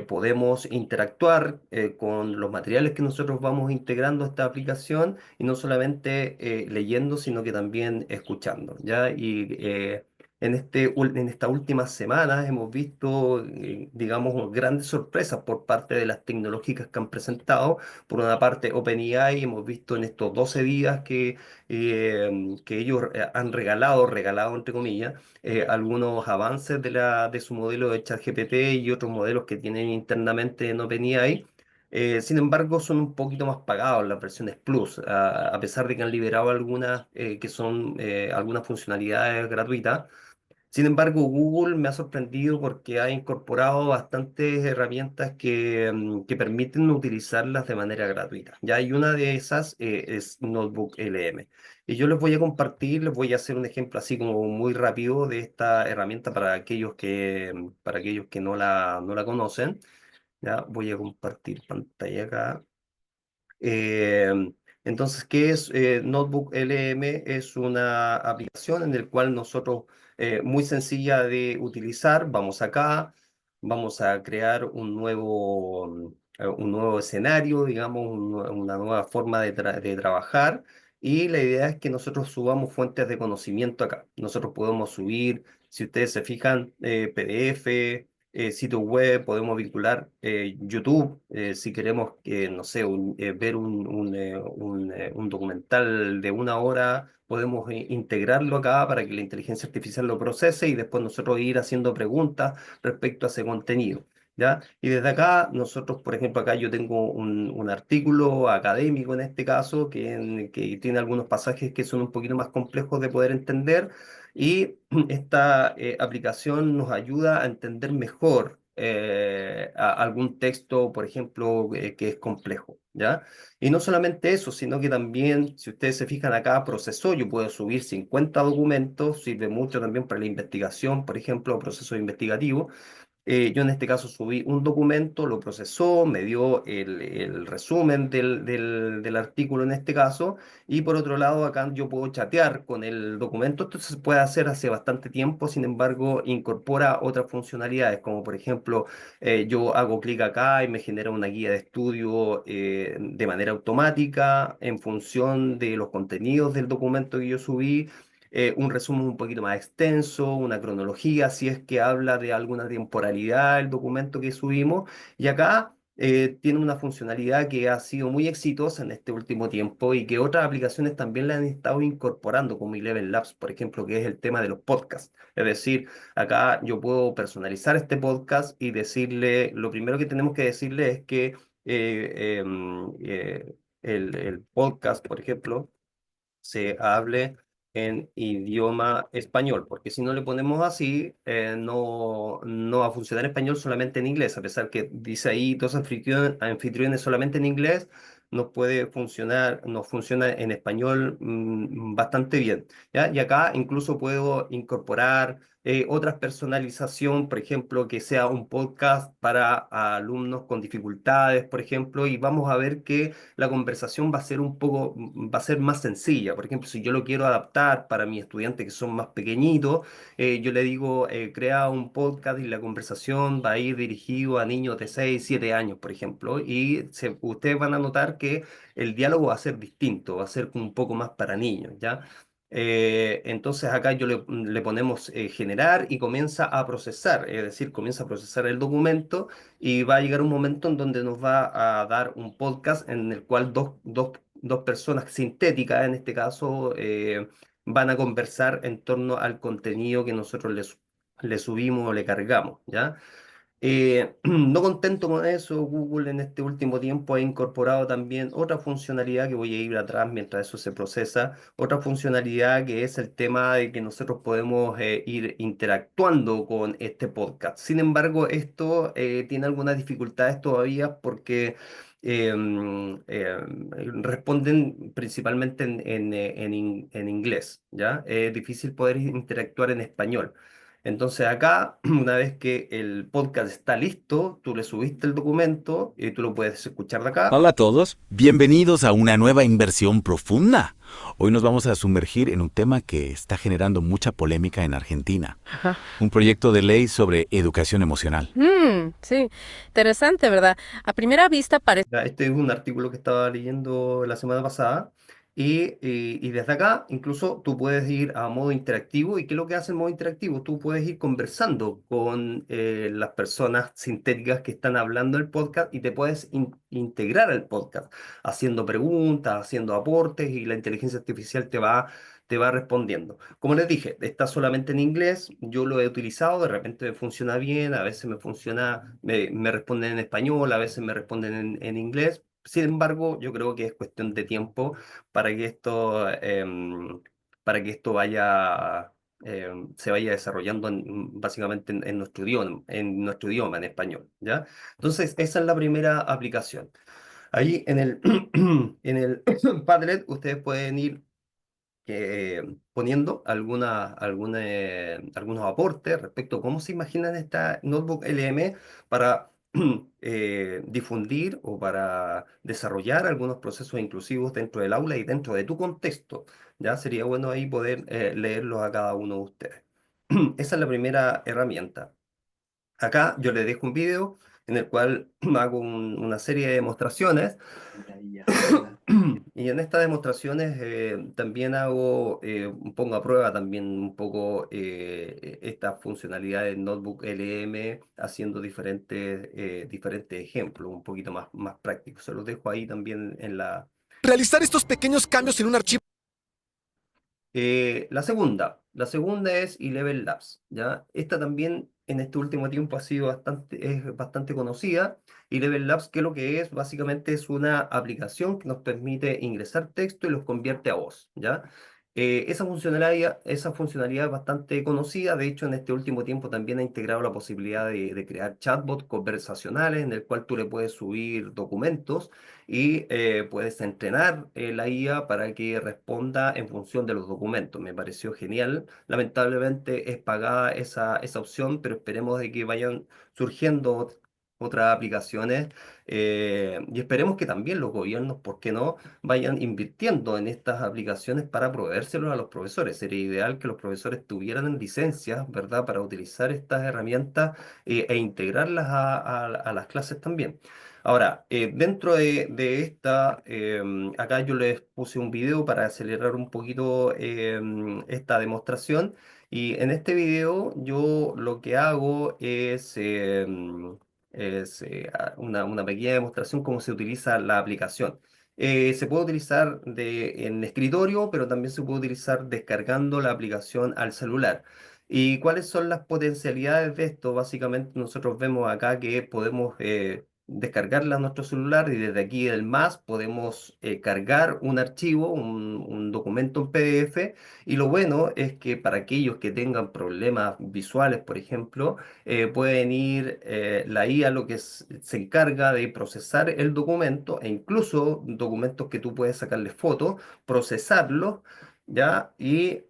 podemos interactuar con los materiales que nosotros vamos integrando a esta aplicación y no solamente leyendo, sino que también escuchando, ¿ya? Y en estas últimas semanas hemos visto, digamos, grandes sorpresas por parte de las tecnológicas que han presentado. Por una parte, OpenAI, hemos visto en estos 12 días que ellos han regalado entre comillas, algunos avances de su modelo de ChatGPT y otros modelos que tienen internamente en OpenAI. Sin embargo, son un poquito más pagados las versiones Plus, a pesar de que han liberado algunas que son algunas funcionalidades gratuitas. Sin embargo, Google me ha sorprendido porque ha incorporado bastantes herramientas que permiten utilizarlas de manera gratuita. Ya hay una de esas es Notebook LM. Y yo les voy a compartir, les voy a hacer un ejemplo así como muy rápido de esta herramienta para aquellos que no la conocen. Ya voy a compartir pantalla acá. Eh, entonces, ¿qué es Notebook LM? Es una aplicación en la cual nosotros, muy sencilla de utilizar, vamos acá, vamos a crear un nuevo escenario, digamos, una nueva forma de trabajar. Y la idea es que nosotros subamos fuentes de conocimiento acá. Nosotros podemos subir, si ustedes se fijan, PDF, sitio web, podemos vincular YouTube, si queremos no sé, ver un documental de 1 hora, podemos integrarlo acá para que la inteligencia artificial lo procese y después nosotros ir haciendo preguntas respecto a ese contenido. ¿Ya? Y desde acá, nosotros, por ejemplo, acá yo tengo un artículo académico en este caso que tiene algunos pasajes que son un poquito más complejos de poder entender, y esta aplicación nos ayuda a entender mejor algún texto, por ejemplo, que es complejo, ¿ya? Y no solamente eso, sino que también, si ustedes se fijan acá, procesó, yo puedo subir 50 documentos, sirve mucho también para la investigación, por ejemplo, proceso investigativo. Yo en este caso subí un documento, lo procesó, me dio el resumen del artículo en este caso, y por otro lado acá yo puedo chatear con el documento. Esto se puede hacer hace bastante tiempo, sin embargo incorpora otras funcionalidades, como por ejemplo yo hago clic acá y me genera una guía de estudio de manera automática en función de los contenidos del documento que yo subí, un resumen un poquito más extenso, una cronología, si es que habla de alguna temporalidad el documento que subimos. Y acá tiene una funcionalidad que ha sido muy exitosa en este último tiempo y que otras aplicaciones también la han estado incorporando, como Eleven Labs, por ejemplo, que es el tema de los podcasts. Es decir, acá yo puedo personalizar este podcast y decirle, lo primero que tenemos que decirle es que el podcast, por ejemplo, se hable en idioma español, porque si no le ponemos así, no va a funcionar en español, solamente en inglés, a pesar que dice ahí dos anfitriones solamente en inglés, nos funciona en español bastante bien, ¿ya? Y acá incluso puedo incorporar otras personalización, por ejemplo, que sea un podcast para alumnos con dificultades, por ejemplo, y vamos a ver que la conversación va a ser más sencilla. Por ejemplo, si yo lo quiero adaptar para mis estudiantes que son más pequeñitos, yo le digo, crea un podcast y la conversación va a ir dirigido a niños de 6 7 años, por ejemplo, y ustedes van a notar que el diálogo va a ser distinto, va a ser un poco más para niños, ¿ya? Entonces acá le ponemos generar y comienza a procesar, es decir, comienza a procesar el documento y va a llegar un momento en donde nos va a dar un podcast en el cual dos personas sintéticas, en este caso, van a conversar en torno al contenido que nosotros le subimos o le cargamos, ¿ya? No contento con eso, Google en este último tiempo ha incorporado también otra funcionalidad que voy a ir atrás mientras eso se procesa, otra funcionalidad que es el tema de que nosotros podemos ir interactuando con este podcast. Sin embargo, esto tiene algunas dificultades todavía porque responden principalmente en inglés, ¿ya? Es difícil poder interactuar en español. Entonces acá, una vez que el podcast está listo, tú le subiste el documento y tú lo puedes escuchar de acá. Hola a todos, bienvenidos a una nueva inversión profunda. Hoy nos vamos a sumergir en un tema que está generando mucha polémica en Argentina. Ajá. Un proyecto de ley sobre educación emocional. Sí, interesante, ¿verdad? A primera vista parece... Ya, este es un artículo que estaba leyendo la semana pasada Y desde acá, incluso tú puedes ir a modo interactivo. ¿Y qué es lo que hace el modo interactivo? Tú puedes ir conversando con las personas sintéticas que están hablando el podcast y te puedes integrar al podcast, haciendo preguntas, haciendo aportes y la inteligencia artificial te va respondiendo. Como les dije, está solamente en inglés. Yo lo he utilizado, de repente me funciona bien, a veces me funciona, me responden en español, a veces me responden en inglés. Sin embargo, yo creo que es cuestión de tiempo para que para que esto se vaya desarrollando básicamente en nuestro idioma, en español, ¿ya? Entonces, esa es la primera aplicación. Ahí en el Padlet ustedes pueden ir poniendo algunos aportes respecto a cómo se imaginan esta Notebook LM para difundir o para desarrollar algunos procesos inclusivos dentro del aula y dentro de tu contexto. Ya sería bueno ahí poder leerlos a cada uno de ustedes. Esa es la primera herramienta. Acá yo les dejo un video en el cual hago una serie de demostraciones y en estas demostraciones también pongo a prueba también un poco esta funcionalidad de Notebook LM haciendo diferentes ejemplos un poquito más prácticos. Se los dejo ahí también en la... Realizar estos pequeños cambios en un archivo. La segunda es Eleven Labs, ¿ya? Esta también en este último tiempo es bastante conocida. Eleven Labs, ¿qué es lo que es? Básicamente es una aplicación que nos permite ingresar texto y los convierte a voz, ¿ya? Esa funcionalidad es bastante conocida. De hecho, en este último tiempo también ha integrado la posibilidad de crear chatbots conversacionales en el cual tú le puedes subir documentos y puedes entrenar la IA para que responda en función de los documentos. Me pareció genial. Lamentablemente es pagada esa opción, pero esperemos de que vayan surgiendo otras aplicaciones y esperemos que también los gobiernos, ¿por qué no?, vayan invirtiendo en estas aplicaciones para proveérselos a los profesores. Sería ideal que los profesores tuvieran licencias, ¿verdad?, para utilizar estas herramientas e integrarlas a las clases también. Ahora, dentro de esta, acá yo les puse un video para acelerar un poquito esta demostración. Y en este video yo lo que hago es una pequeña demostración cómo se utiliza la aplicación. Se puede utilizar en escritorio, pero también se puede utilizar descargando la aplicación al celular. ¿Y cuáles son las potencialidades de esto? Básicamente nosotros vemos acá que podemos descargarla a nuestro celular y desde aquí el más podemos cargar un archivo, un documento en PDF. Y lo bueno es que para aquellos que tengan problemas visuales, por ejemplo, pueden ir la IA lo que se encarga de procesar el documento e incluso documentos que tú puedes sacarle fotos, procesarlos, ¿ya? Y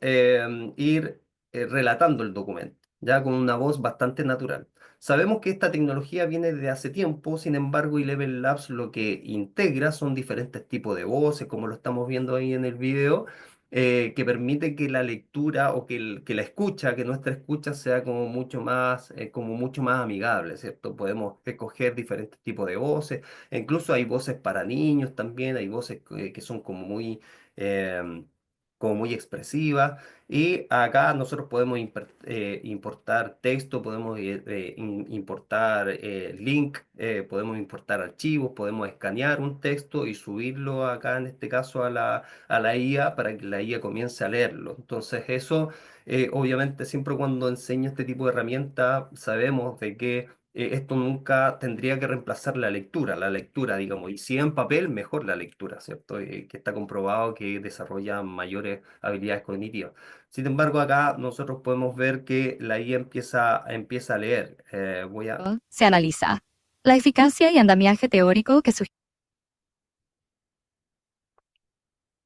ir relatando el documento, ya con una voz bastante natural. Sabemos que esta tecnología viene desde hace tiempo, sin embargo, Eleven Labs lo que integra son diferentes tipos de voces, como lo estamos viendo ahí en el video, que permite que la lectura o que la escucha, que nuestra escucha sea como mucho más amigable, ¿cierto? Podemos escoger diferentes tipos de voces, e incluso hay voces para niños también, hay voces que son como muy expresivas. Y acá nosotros podemos importar texto, podemos importar link, podemos importar archivos, podemos escanear un texto y subirlo acá, en este caso, a la IA para que la IA comience a leerlo. Entonces eso, obviamente, siempre cuando enseño este tipo de herramientas, sabemos de que esto nunca tendría que reemplazar la lectura, digamos, y si en papel, mejor la lectura, ¿cierto? Que está comprobado que desarrolla mayores habilidades cognitivas. Sin embargo, acá nosotros podemos ver que la IA empieza a leer. Se analiza la eficacia y andamiaje teórico que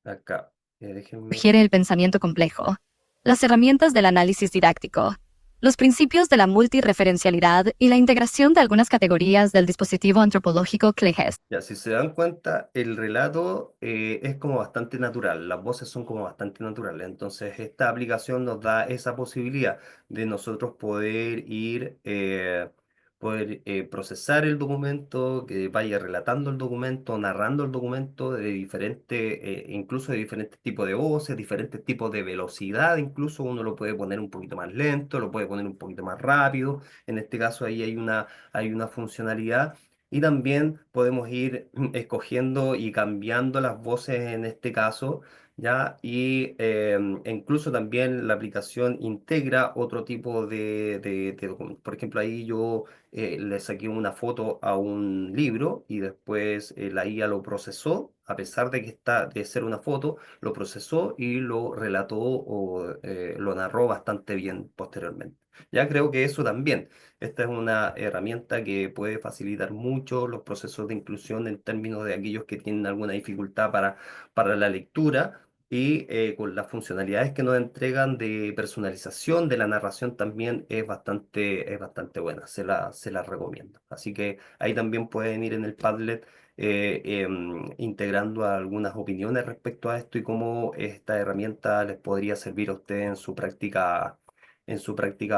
Acá, déjenme... sugiere el pensamiento complejo, las herramientas del análisis didáctico, los principios de la multireferencialidad y la integración de algunas categorías del dispositivo antropológico CLEGES. Ya, si se dan cuenta, el relato es como bastante natural, las voces son como bastante naturales, entonces esta aplicación nos da esa posibilidad de nosotros poder ir poder procesar el documento, que vaya relatando el documento, narrando el documento de diferentes, incluso de diferentes tipos de voces, diferentes tipos de velocidad, incluso uno lo puede poner un poquito más lento, lo puede poner un poquito más rápido. En este caso ahí hay una funcionalidad. Y también podemos ir escogiendo y cambiando las voces en este caso, ¿ya? Y e incluso también la aplicación integra otro tipo de documentos. Por ejemplo, ahí yo le saqué una foto a un libro y después la IA lo procesó, a pesar de que está de ser una foto, lo procesó y lo relató o lo narró bastante bien posteriormente. Ya creo que eso también. Esta es una herramienta que puede facilitar mucho los procesos de inclusión en términos de aquellos que tienen alguna dificultad para la lectura y con las funcionalidades que nos entregan de personalización de la narración también es bastante buena, se la recomiendo. Así que ahí también pueden ir en el Padlet integrando algunas opiniones respecto a esto y cómo esta herramienta les podría servir a ustedes en su práctica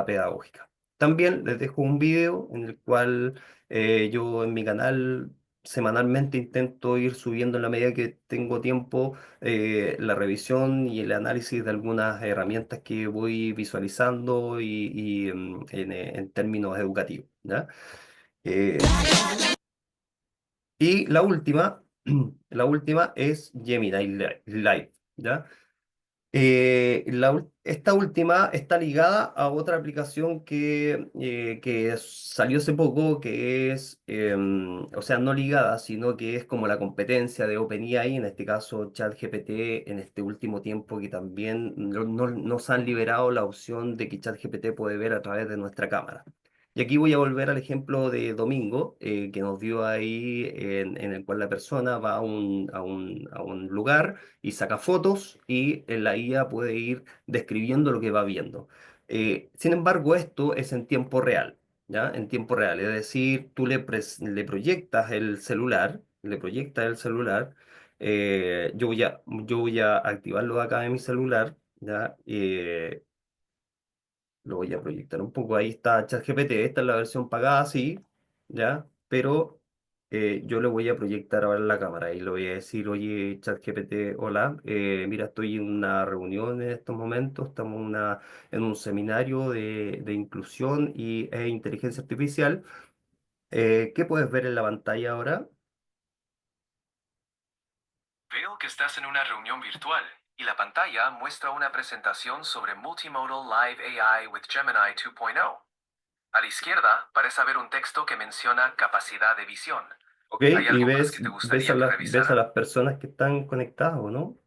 pedagógica. También les dejo un video en el cual yo en mi canal semanalmente intento ir subiendo en la medida que tengo tiempo la revisión y el análisis de algunas herramientas que voy visualizando en términos educativos, ¿ya? Eh, y la última, la última es Gemini Live, ¿ya? Esta última está ligada a otra aplicación que salió hace poco, que es, o sea, no ligada, sino que es como la competencia de OpenAI, en este caso ChatGPT, en este último tiempo que también nos han liberado la opción de que ChatGPT puede ver a través de nuestra cámara. Y aquí voy a volver al ejemplo de Domingo, que nos dio ahí, en el cual la persona va a un lugar y saca fotos y la IA puede ir describiendo lo que va viendo. Sin embargo, esto es en tiempo real, ¿ya? En tiempo real, es decir, tú le proyectas el celular, yo voy a activarlo acá en mi celular, ¿ya? Lo voy a proyectar un poco. Ahí está ChatGPT. Esta es la versión pagada, sí, ¿ya? Pero yo le voy a proyectar ahora en la cámara y le voy a decir, oye, ChatGPT, hola, mira, estoy en una reunión en estos momentos, estamos en un seminario de inclusión e inteligencia artificial. ¿Qué puedes ver en la pantalla ahora? Veo que estás en una reunión virtual y la pantalla muestra una presentación sobre Multimodal Live AI with Gemini 2.0. A la izquierda parece haber un texto que menciona capacidad de visión. Ok, ¿Hay y algo más que te gustaría que ves a revisara? las personas que están conectadas, ¿o no?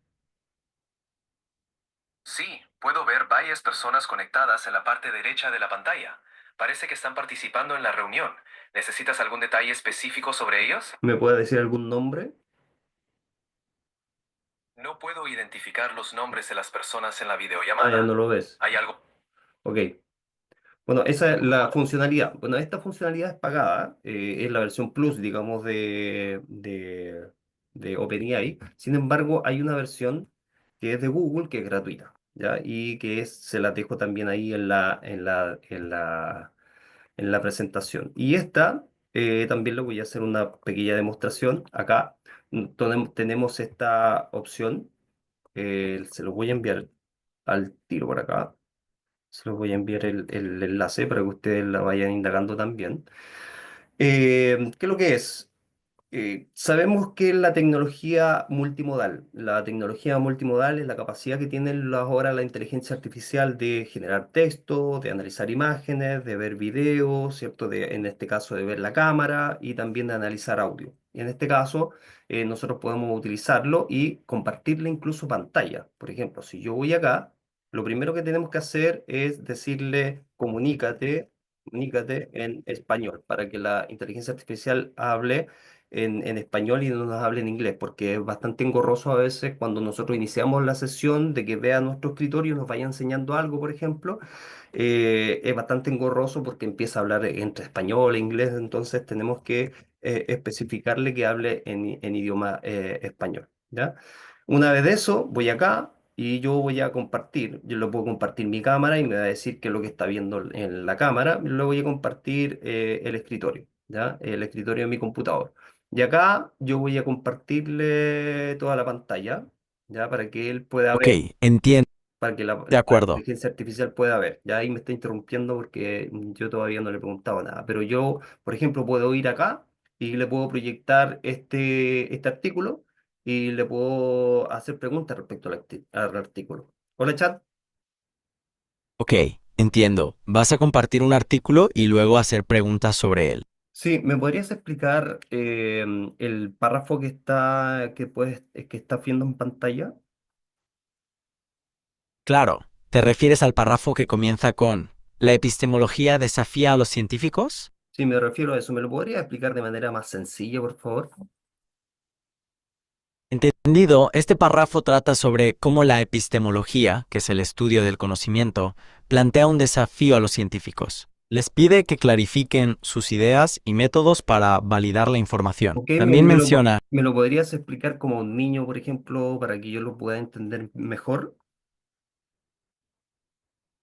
Sí, puedo ver varias personas conectadas en la parte derecha de la pantalla. Parece que están participando en la reunión. ¿Necesitas algún detalle específico sobre ellos? ¿Me puede decir algún nombre? No puedo identificar los nombres de las personas en la Ah, ya videollamada. no lo ves. ¿Hay algo? Ok. Bueno, esa es la funcionalidad. Bueno, esta funcionalidad es pagada, es la versión Plus, digamos, de OpenAI. Sin embargo, hay una versión que es de Google, que es gratuita, ¿ya? Y se la dejo también ahí en la presentación. Y esta también le voy a hacer una pequeña demostración. Acá tenemos esta opción, se lo voy a enviar al tiro por acá. Se los voy a enviar el enlace para que ustedes la vayan indagando también. ¿Qué es lo que es? Sabemos que la tecnología multimodal es la capacidad que tiene ahora la inteligencia artificial de generar texto, de analizar imágenes, de ver videos, ¿cierto? En este caso de ver la cámara y también de analizar audio. Y en este caso, nosotros podemos utilizarlo y compartirle incluso pantalla. Por ejemplo, si yo voy acá, lo primero que tenemos que hacer es decirle, comunícate en español, para que la inteligencia artificial hable en español y no nos hable en inglés, porque es bastante engorroso a veces cuando nosotros iniciamos la sesión de que vea nuestro escritorio y nos vaya enseñando algo, por ejemplo, es bastante engorroso porque empieza a hablar entre español e inglés, entonces tenemos que especificarle que hable en idioma español, ¿ya? Una vez de eso, voy acá y yo voy a compartir. Yo le puedo compartir mi cámara y me va a decir qué es lo que está viendo en la cámara. Le voy a compartir el escritorio, ¿ya? El escritorio de mi computador. Y acá yo voy a compartirle toda la pantalla, ¿ya? Para que él pueda Ok, ver, entiendo, para que de la acuerdo. inteligencia artificial pueda ver. Ya ahí me está interrumpiendo porque yo todavía no le he preguntado nada. Pero yo, por ejemplo, puedo ir acá y le puedo proyectar este artículo y le puedo hacer preguntas respecto al artículo. Hola, chat. Ok, entiendo. Vas a compartir un artículo y luego hacer preguntas sobre él. Sí, ¿me podrías explicar el párrafo que estás viendo en pantalla? Claro, ¿te refieres al párrafo que comienza con ¿la epistemología desafía a los científicos? Sí, me refiero a eso. ¿Me lo podrías explicar de manera más sencilla, por favor? Entendido, este párrafo trata sobre cómo la epistemología, que es el estudio del conocimiento, plantea un desafío a los científicos. Les pide que clarifiquen sus ideas y métodos para validar la información. Ok, También menciona, ¿me lo podrías explicar como un niño, por ejemplo, para que yo lo pueda entender mejor?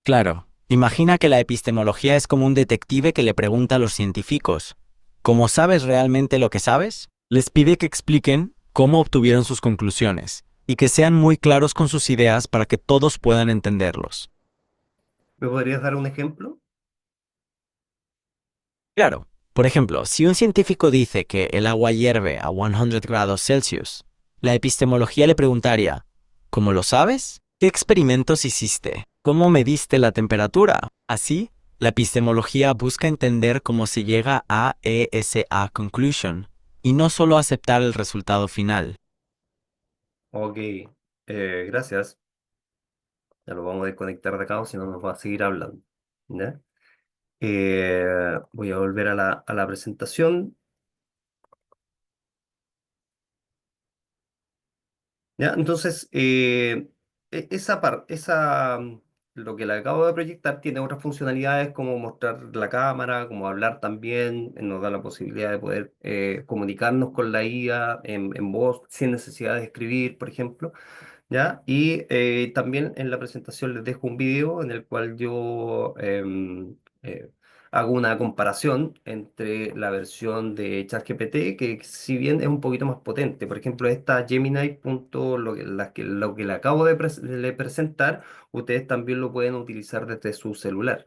claro, imagina que la epistemología es como un detective que le pregunta a los científicos, ¿cómo sabes realmente lo que sabes? Les pide que expliquen cómo obtuvieron sus conclusiones y que sean muy claros con sus ideas para que todos puedan entenderlos. ¿Me podrías dar un ejemplo? Claro, por ejemplo, si un científico dice que el agua hierve a 100 grados Celsius, la epistemología le preguntaría, ¿cómo lo sabes? ¿Qué experimentos hiciste? ¿Cómo mediste la temperatura? Así, la epistemología busca entender cómo se llega a esa conclusion y no solo aceptar el resultado final. Ok, gracias. Ya lo vamos a desconectar de acá, o si no nos va a seguir hablando. ¿Ya? Voy a volver a la presentación. ¿Ya? Entonces, lo que le acabo de proyectar tiene otras funcionalidades como mostrar la cámara, como hablar también, nos da la posibilidad de poder comunicarnos con la IA en voz sin necesidad de escribir, por ejemplo. ¿Ya? Y también en la presentación les dejo un video en el cual yo hago una comparación entre la versión de ChatGPT, que si bien es un poquito más potente, por ejemplo, esta Gemini. Lo que le acabo de presentar, ustedes también lo pueden utilizar desde su celular.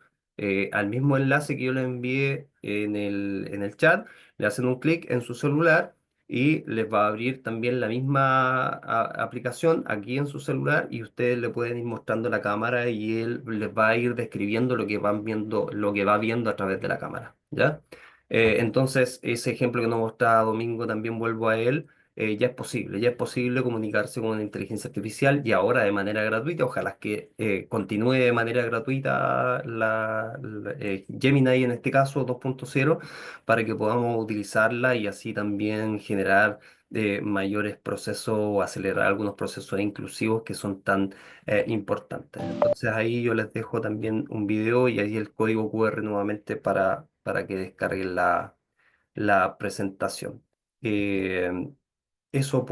Al mismo enlace que yo les envié en el chat, le hacen un clic en su celular y les va a abrir también la misma aplicación aquí en su celular y ustedes le pueden ir mostrando la cámara y él les va a ir describiendo lo que van viendo, lo que va viendo a través de la cámara, ¿ya? Entonces, ese ejemplo que nos mostraba Domingo, también vuelvo a él. Ya es posible comunicarse con una inteligencia artificial y ahora de manera gratuita. Ojalá que continúe de manera gratuita Gemini en este caso 2.0 para que podamos utilizarla y así también generar mayores procesos o acelerar algunos procesos inclusivos que son tan importantes. Entonces ahí yo les dejo también un video y ahí el código QR nuevamente para que descarguen la presentación. Eh, Eso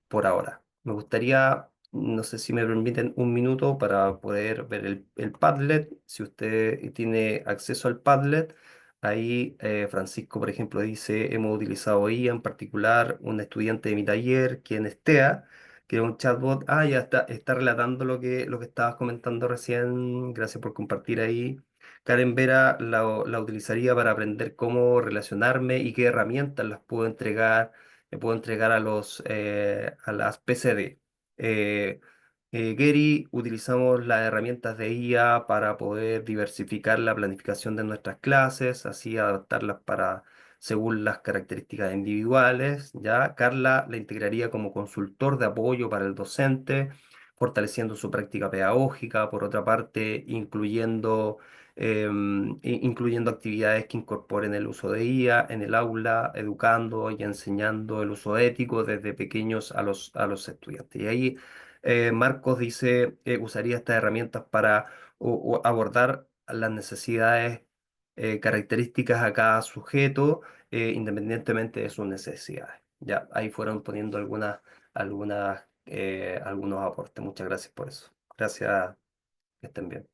por ahora. Me gustaría, no sé si me permiten un minuto para poder ver el Padlet. Si usted tiene acceso al Padlet, ahí Francisco, por ejemplo, dice, hemos utilizado IA, en particular un estudiante de mi taller, quien es TEA, que es un chatbot. Ah, ya está relatando lo que estabas comentando recién. Gracias por compartir ahí. Karen Vera la utilizaría para aprender cómo relacionarme y qué herramientas las puedo entregar le puedo entregar a las PCD. Eh, Gary, utilizamos las herramientas de IA para poder diversificar la planificación de nuestras clases, así adaptarlas según las características individuales. ¿Ya? Carla la integraría como consultor de apoyo para el docente, fortaleciendo su práctica pedagógica, por otra parte, incluyendo actividades que incorporen el uso de IA en el aula, educando y enseñando el uso ético desde pequeños a los estudiantes. Y ahí Marcos dice, usaría estas herramientas para abordar las necesidades características a cada sujeto, independientemente de sus necesidades. Ya, ahí fueron poniendo algunas algunos aportes. Muchas gracias por eso. Gracias, que estén bien.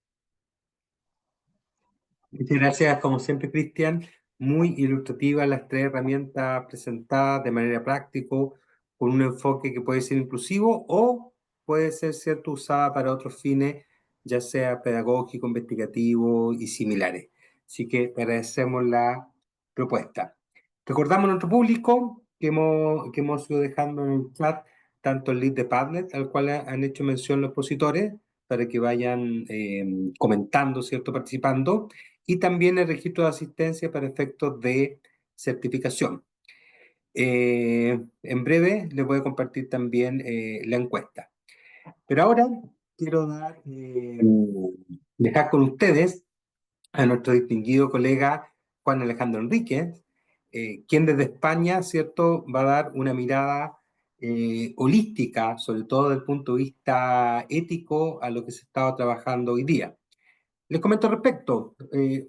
Muchas gracias, como siempre, Cristian. Muy ilustrativas las tres herramientas presentadas de manera práctica, con un enfoque que puede ser inclusivo o puede ser, cierto, usada para otros fines, ya sea pedagógico, investigativo y similares. Así que te agradecemos la propuesta. Recordamos a nuestro público que hemos ido dejando en el chat tanto el link de Padlet, al cual han hecho mención los expositores, para que vayan comentando, ¿cierto?, participando, y también el registro de asistencia para efectos de certificación. En breve les voy a compartir también la encuesta. Pero ahora quiero dejar con ustedes a nuestro distinguido colega Juan Alejandro Enríquez, quien desde España, ¿cierto?, va a dar una mirada holística, sobre todo desde el punto de vista ético, a lo que se estaba trabajando hoy día. Les comento al respecto,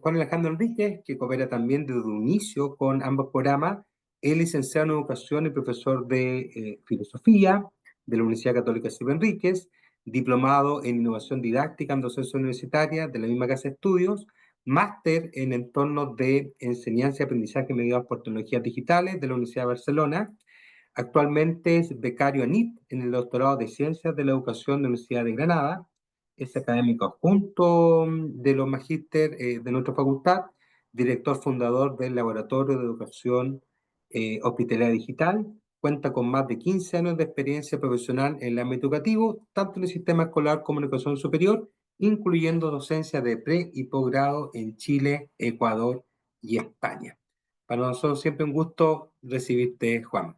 Juan Alejandro Enríquez, que coopera también desde un inicio con ambos programas, es licenciado en Educación y profesor de Filosofía de la Universidad Católica Silva Enríquez, diplomado en Innovación Didáctica en Docencia Universitaria de la misma Casa de Estudios, máster en entornos de enseñanza y aprendizaje mediados por tecnologías digitales de la Universidad de Barcelona. Actualmente es becario ANIT en el doctorado de Ciencias de la Educación de la Universidad de Granada. Es académico adjunto de los magíster de nuestra facultad, director fundador del Laboratorio de Educación Hospitalaria Digital. Cuenta con más de 15 años de experiencia profesional en el ámbito educativo, tanto en el sistema escolar como en educación superior, incluyendo docencia de pre y posgrado en Chile, Ecuador y España. Para nosotros siempre un gusto recibirte, Juan.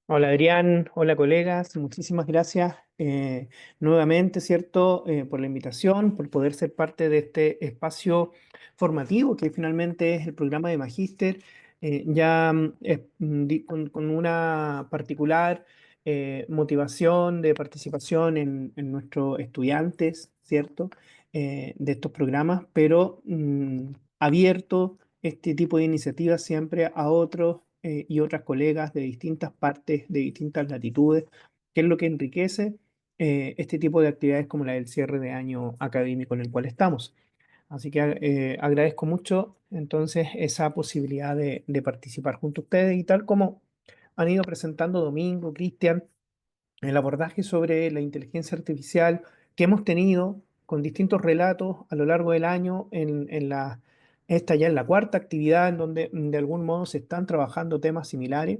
Hola Adrián, hola colegas, muchísimas gracias nuevamente, ¿cierto? Por la invitación, por poder ser parte de este espacio formativo que finalmente es el programa de Magíster, con una particular motivación de participación en nuestros estudiantes, ¿cierto? De estos programas, pero abierto este tipo de iniciativas siempre a otros y otras colegas de distintas partes, de distintas latitudes, que es lo que enriquece este tipo de actividades como la del cierre de año académico en el cual estamos. Así que agradezco mucho entonces esa posibilidad de participar junto a ustedes y tal como han ido presentando Domingo, Cristian, el abordaje sobre la inteligencia artificial que hemos tenido con distintos relatos a lo largo del año esta ya en la cuarta actividad en donde de algún modo se están trabajando temas similares.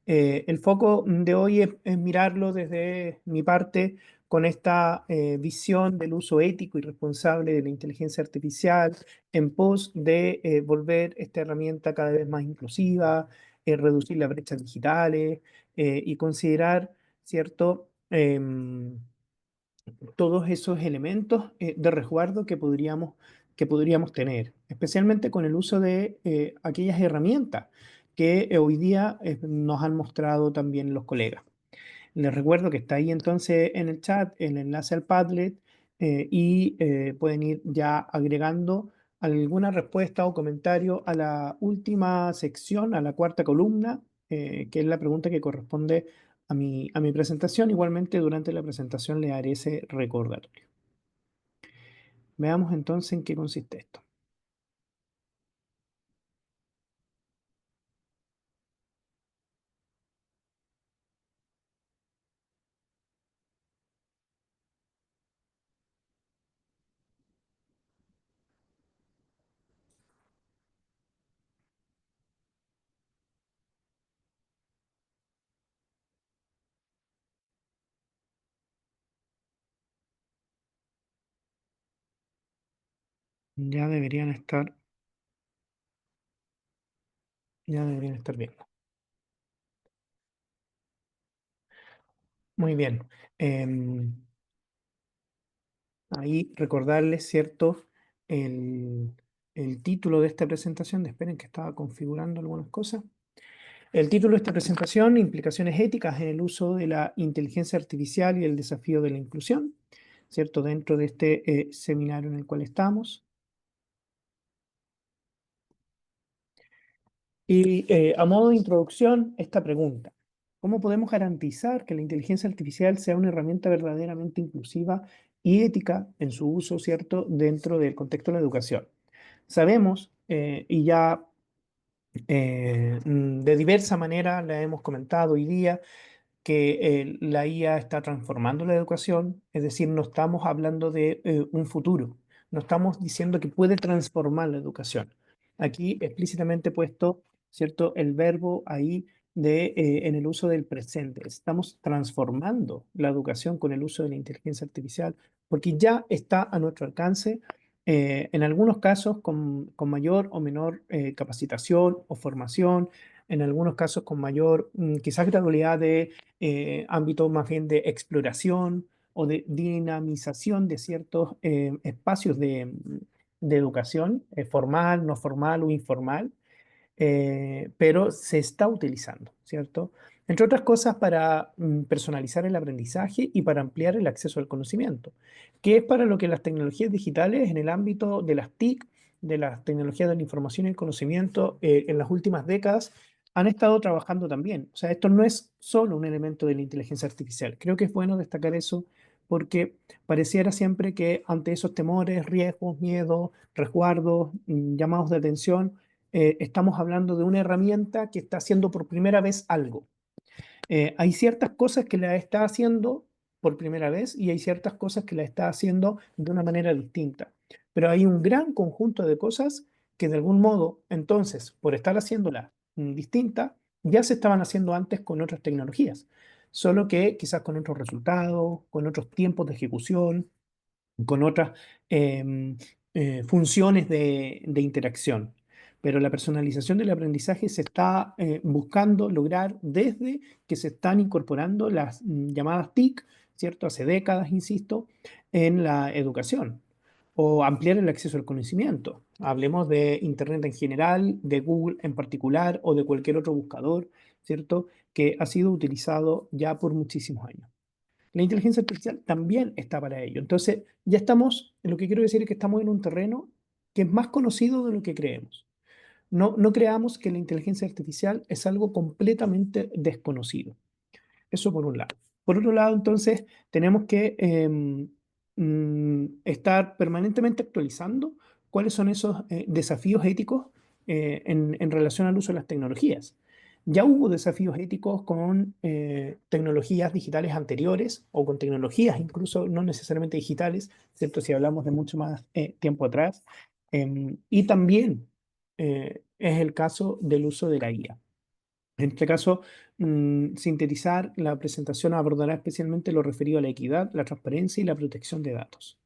El foco de hoy es mirarlo desde mi parte con esta visión del uso ético y responsable de la inteligencia artificial en pos de volver esta herramienta cada vez más inclusiva, reducir las brechas digitales y considerar, ¿cierto? Todos esos elementos de resguardo que podríamos tener, especialmente con el uso de aquellas herramientas que hoy día nos han mostrado también los colegas. Les recuerdo que está ahí entonces en el chat el enlace al Padlet y pueden ir ya agregando alguna respuesta o comentario a la última sección, a la cuarta columna, que es la pregunta que corresponde a mi presentación. Igualmente durante la presentación le haré ese recordatorio. Veamos entonces en qué consiste esto. Ya deberían estar viendo. Muy bien. Ahí recordarles, ¿cierto? El, el título de esta presentación. Esperen que estaba configurando algunas cosas. El título de esta presentación, Implicaciones éticas en el uso de la inteligencia artificial y el desafío de la inclusión, ¿cierto? Dentro de este seminario en el cual estamos. Y a modo de introducción, esta pregunta. ¿Cómo podemos garantizar que la inteligencia artificial sea una herramienta verdaderamente inclusiva y ética en su uso, ¿cierto?, dentro del contexto de la educación? Sabemos, y ya de diversa manera la hemos comentado hoy día, que la IA está transformando la educación, es decir, no estamos hablando de un futuro, no estamos diciendo que puede transformar la educación. Aquí explícitamente he puesto, ¿cierto?, el verbo ahí en el uso del presente. Estamos transformando la educación con el uso de la inteligencia artificial, porque ya está a nuestro alcance, en algunos casos con mayor o menor capacitación o formación, en algunos casos con mayor, quizás gradualidad de ámbito más bien de exploración o de dinamización de ciertos espacios de educación, formal, no formal o informal, pero se está utilizando, ¿cierto? Entre otras cosas para personalizar el aprendizaje y para ampliar el acceso al conocimiento, que es para lo que las tecnologías digitales en el ámbito de las TIC, de las tecnologías de la información y el conocimiento, en las últimas décadas han estado trabajando también. O sea, esto no es solo un elemento de la inteligencia artificial. Creo que es bueno destacar eso porque pareciera siempre que ante esos temores, riesgos, miedos, resguardos, llamados de atención, estamos hablando de una herramienta que está haciendo por primera vez algo. Hay ciertas cosas que la está haciendo por primera vez y hay ciertas cosas que la está haciendo de una manera distinta. Pero hay un gran conjunto de cosas que de algún modo, entonces, por estar haciéndola distinta, ya se estaban haciendo antes con otras tecnologías, solo que quizás con otros resultados, con otros tiempos de ejecución, con otras funciones de interacción. Pero la personalización del aprendizaje se está buscando lograr desde que se están incorporando las llamadas TIC, ¿cierto? Hace décadas, insisto, en la educación o ampliar el acceso al conocimiento. Hablemos de Internet en general, de Google en particular o de cualquier otro buscador, ¿cierto? Que ha sido utilizado ya por muchísimos años. La inteligencia artificial también está para ello. Entonces, ya estamos, lo que quiero decir es que estamos en un terreno que es más conocido de lo que creemos. No creamos que la inteligencia artificial es algo completamente desconocido. Eso por un lado. Por otro lado, entonces, tenemos que estar permanentemente actualizando cuáles son esos desafíos éticos en relación al uso de las tecnologías. Ya hubo desafíos éticos con tecnologías digitales anteriores o con tecnologías incluso no necesariamente digitales, ¿cierto? Si hablamos de mucho más tiempo atrás. Y también es el caso del uso de la IA. En este caso, sintetizar la presentación abordará especialmente lo referido a la equidad, la transparencia y la protección de datos.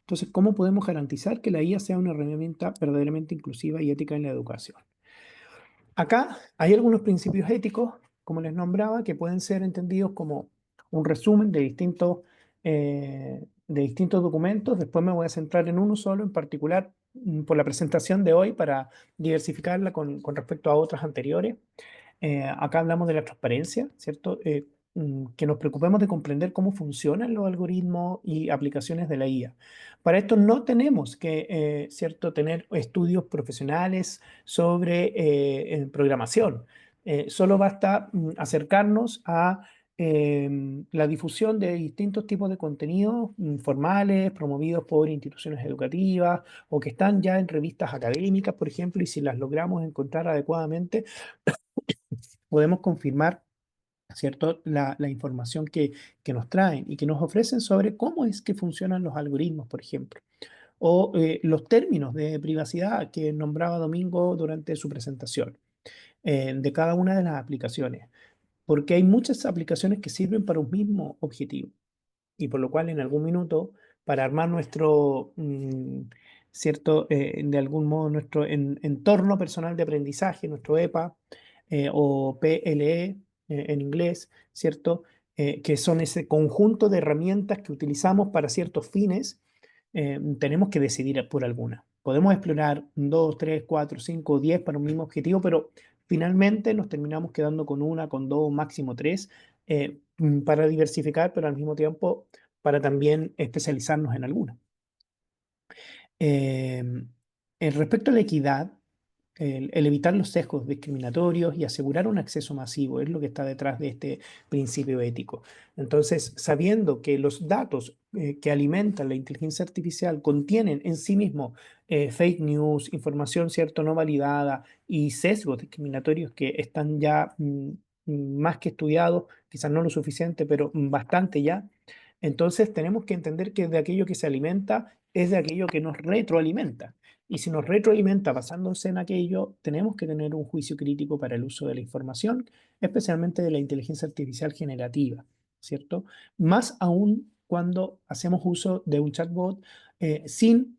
Entonces, ¿cómo podemos garantizar que la IA sea una herramienta verdaderamente inclusiva y ética en la educación? Acá hay algunos principios éticos, como les nombraba, que pueden ser entendidos como un resumen de distintos documentos. Después me voy a centrar en uno solo, en particular, por la presentación de hoy, para diversificarla con respecto a otras anteriores. Acá hablamos de la transparencia, ¿cierto? Que nos preocupemos de comprender cómo funcionan los algoritmos y aplicaciones de la IA. Para esto no tenemos que, ¿cierto?, tener estudios profesionales sobre programación. Solo basta acercarnos a la difusión de distintos tipos de contenidos formales, promovidos por instituciones educativas o que están ya en revistas académicas, por ejemplo, y si las logramos encontrar adecuadamente, podemos confirmar, ¿cierto?, la información que nos traen y que nos ofrecen sobre cómo es que funcionan los algoritmos, por ejemplo, o los términos de privacidad que nombraba Domingo durante su presentación de cada una de las aplicaciones, porque hay muchas aplicaciones que sirven para un mismo objetivo y por lo cual en algún minuto, para armar nuestro, ¿cierto? De algún modo, nuestro entorno personal de aprendizaje, nuestro EPA o PLE en inglés, ¿cierto? Que son ese conjunto de herramientas que utilizamos para ciertos fines, tenemos que decidir por alguna. Podemos explorar 2, 3, 4, 5, 10 para un mismo objetivo, pero finalmente nos terminamos quedando con una, con dos, máximo tres, para diversificar, pero al mismo tiempo para también especializarnos en alguna. Respecto a la equidad, el evitar los sesgos discriminatorios y asegurar un acceso masivo es lo que está detrás de este principio ético. Entonces, sabiendo que los datos que alimentan la inteligencia artificial contienen en sí mismos fake news, información cierto no validada y sesgos discriminatorios que están ya más que estudiados, quizás no lo suficiente, pero bastante ya. Entonces tenemos que entender que de aquello que se alimenta es de aquello que nos retroalimenta. Y si nos retroalimenta basándose en aquello, tenemos que tener un juicio crítico para el uso de la información, especialmente de la inteligencia artificial generativa, ¿cierto? Más aún cuando hacemos uso de un chatbot sin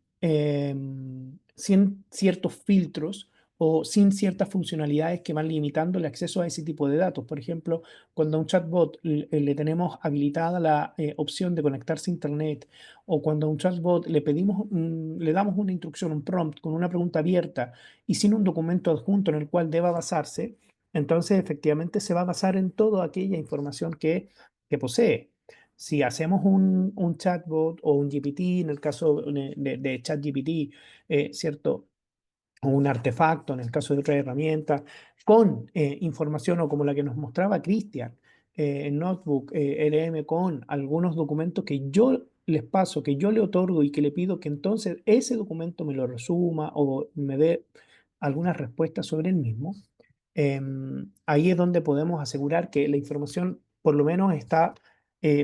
ciertos filtros o sin ciertas funcionalidades que van limitando el acceso a ese tipo de datos. Por ejemplo, cuando a un chatbot le tenemos habilitada la opción de conectarse a Internet, o cuando a un chatbot le pedimos, le damos una instrucción, un prompt con una pregunta abierta y sin un documento adjunto en el cual deba basarse, entonces efectivamente se va a basar en toda aquella información que posee. Si hacemos un chatbot o un GPT, en el caso de ChatGPT, ¿cierto? O un artefacto, en el caso de otra herramienta, con información o como la que nos mostraba Cristian en Notebook LM, con algunos documentos que yo les paso, que yo le otorgo y que le pido que entonces ese documento me lo resuma o me dé algunas respuestas sobre el mismo. Ahí es donde podemos asegurar que la información por lo menos está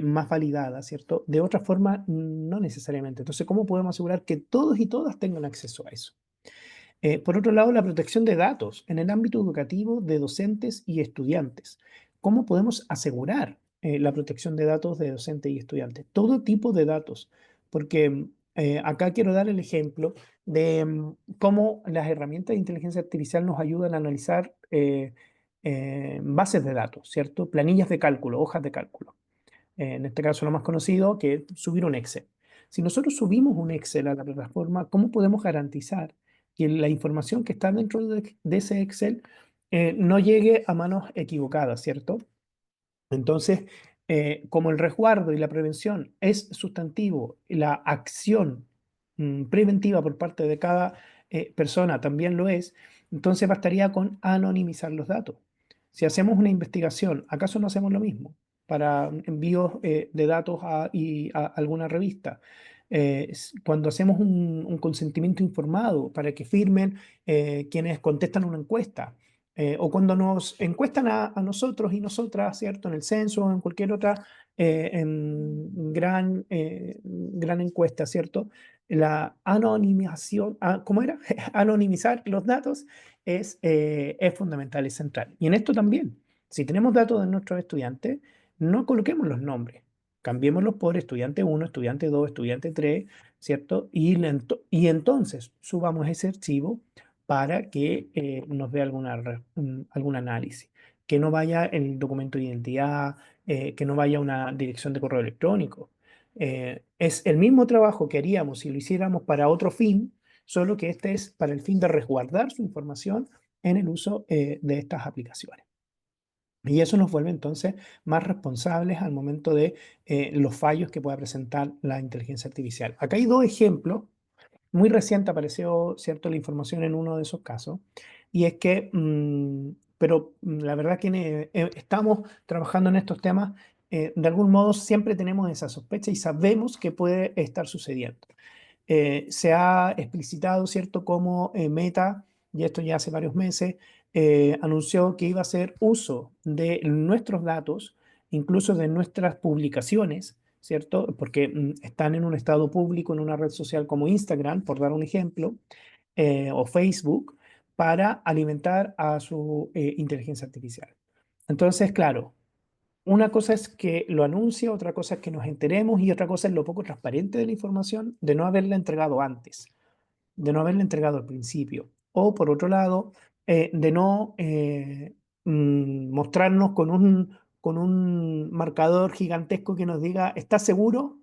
más validada, ¿cierto? De otra forma, no necesariamente. Entonces, ¿cómo podemos asegurar que todos y todas tengan acceso a eso? Por otro lado, la protección de datos en el ámbito educativo de docentes y estudiantes. ¿Cómo podemos asegurar la protección de datos de docentes y estudiantes? Todo tipo de datos, porque acá quiero dar el ejemplo de cómo las herramientas de inteligencia artificial nos ayudan a analizar bases de datos, ¿cierto? Planillas de cálculo, hojas de cálculo. En este caso lo más conocido, que es subir un Excel. Si nosotros subimos un Excel a la plataforma, ¿cómo podemos garantizar que la información que está dentro de ese Excel no llegue a manos equivocadas, ¿cierto? Entonces, como el resguardo y la prevención es sustantivo, la acción preventiva por parte de cada persona también lo es, entonces bastaría con anonimizar los datos. Si hacemos una investigación, ¿acaso no hacemos lo mismo para envíos de datos a alguna revista? Cuando hacemos un consentimiento informado para que firmen quienes contestan una encuesta, o cuando nos encuestan a nosotros y nosotras, ¿cierto? En el censo o en cualquier otra gran encuesta, ¿cierto? La anonimización, ¿cómo era? Anonimizar los datos es fundamental, es central. Y en esto también, si tenemos datos de nuestros estudiantes, no coloquemos los nombres, cambiémoslos por estudiante 1, estudiante 2, estudiante 3, ¿cierto? Y entonces subamos ese archivo para que nos dé algún análisis, que no vaya el documento de identidad, que no vaya una dirección de correo electrónico. Es el mismo trabajo que haríamos si lo hiciéramos para otro fin, solo que este es para el fin de resguardar su información en el uso de estas aplicaciones. Y eso nos vuelve entonces más responsables al momento de los fallos que pueda presentar la inteligencia artificial. Acá hay dos ejemplos. Muy reciente apareció, ¿cierto?, la información en uno de esos casos, y es que, pero la verdad que estamos trabajando en estos temas, de algún modo siempre tenemos esa sospecha y sabemos que puede estar sucediendo. Se ha explicitado, ¿cierto?, como Meta, y esto ya hace varios meses, anunció que iba a hacer uso de nuestros datos, incluso de nuestras publicaciones, ¿cierto? Porque están en un estado público en una red social como Instagram, por dar un ejemplo, o Facebook, para alimentar a su inteligencia artificial. Entonces, claro, una cosa es que lo anuncie, otra cosa es que nos enteremos y otra cosa es lo poco transparente de la información de no haberla entregado antes, de no haberla entregado al principio. O por otro lado, de no mostrarnos con un marcador gigantesco que nos diga, ¿estás seguro?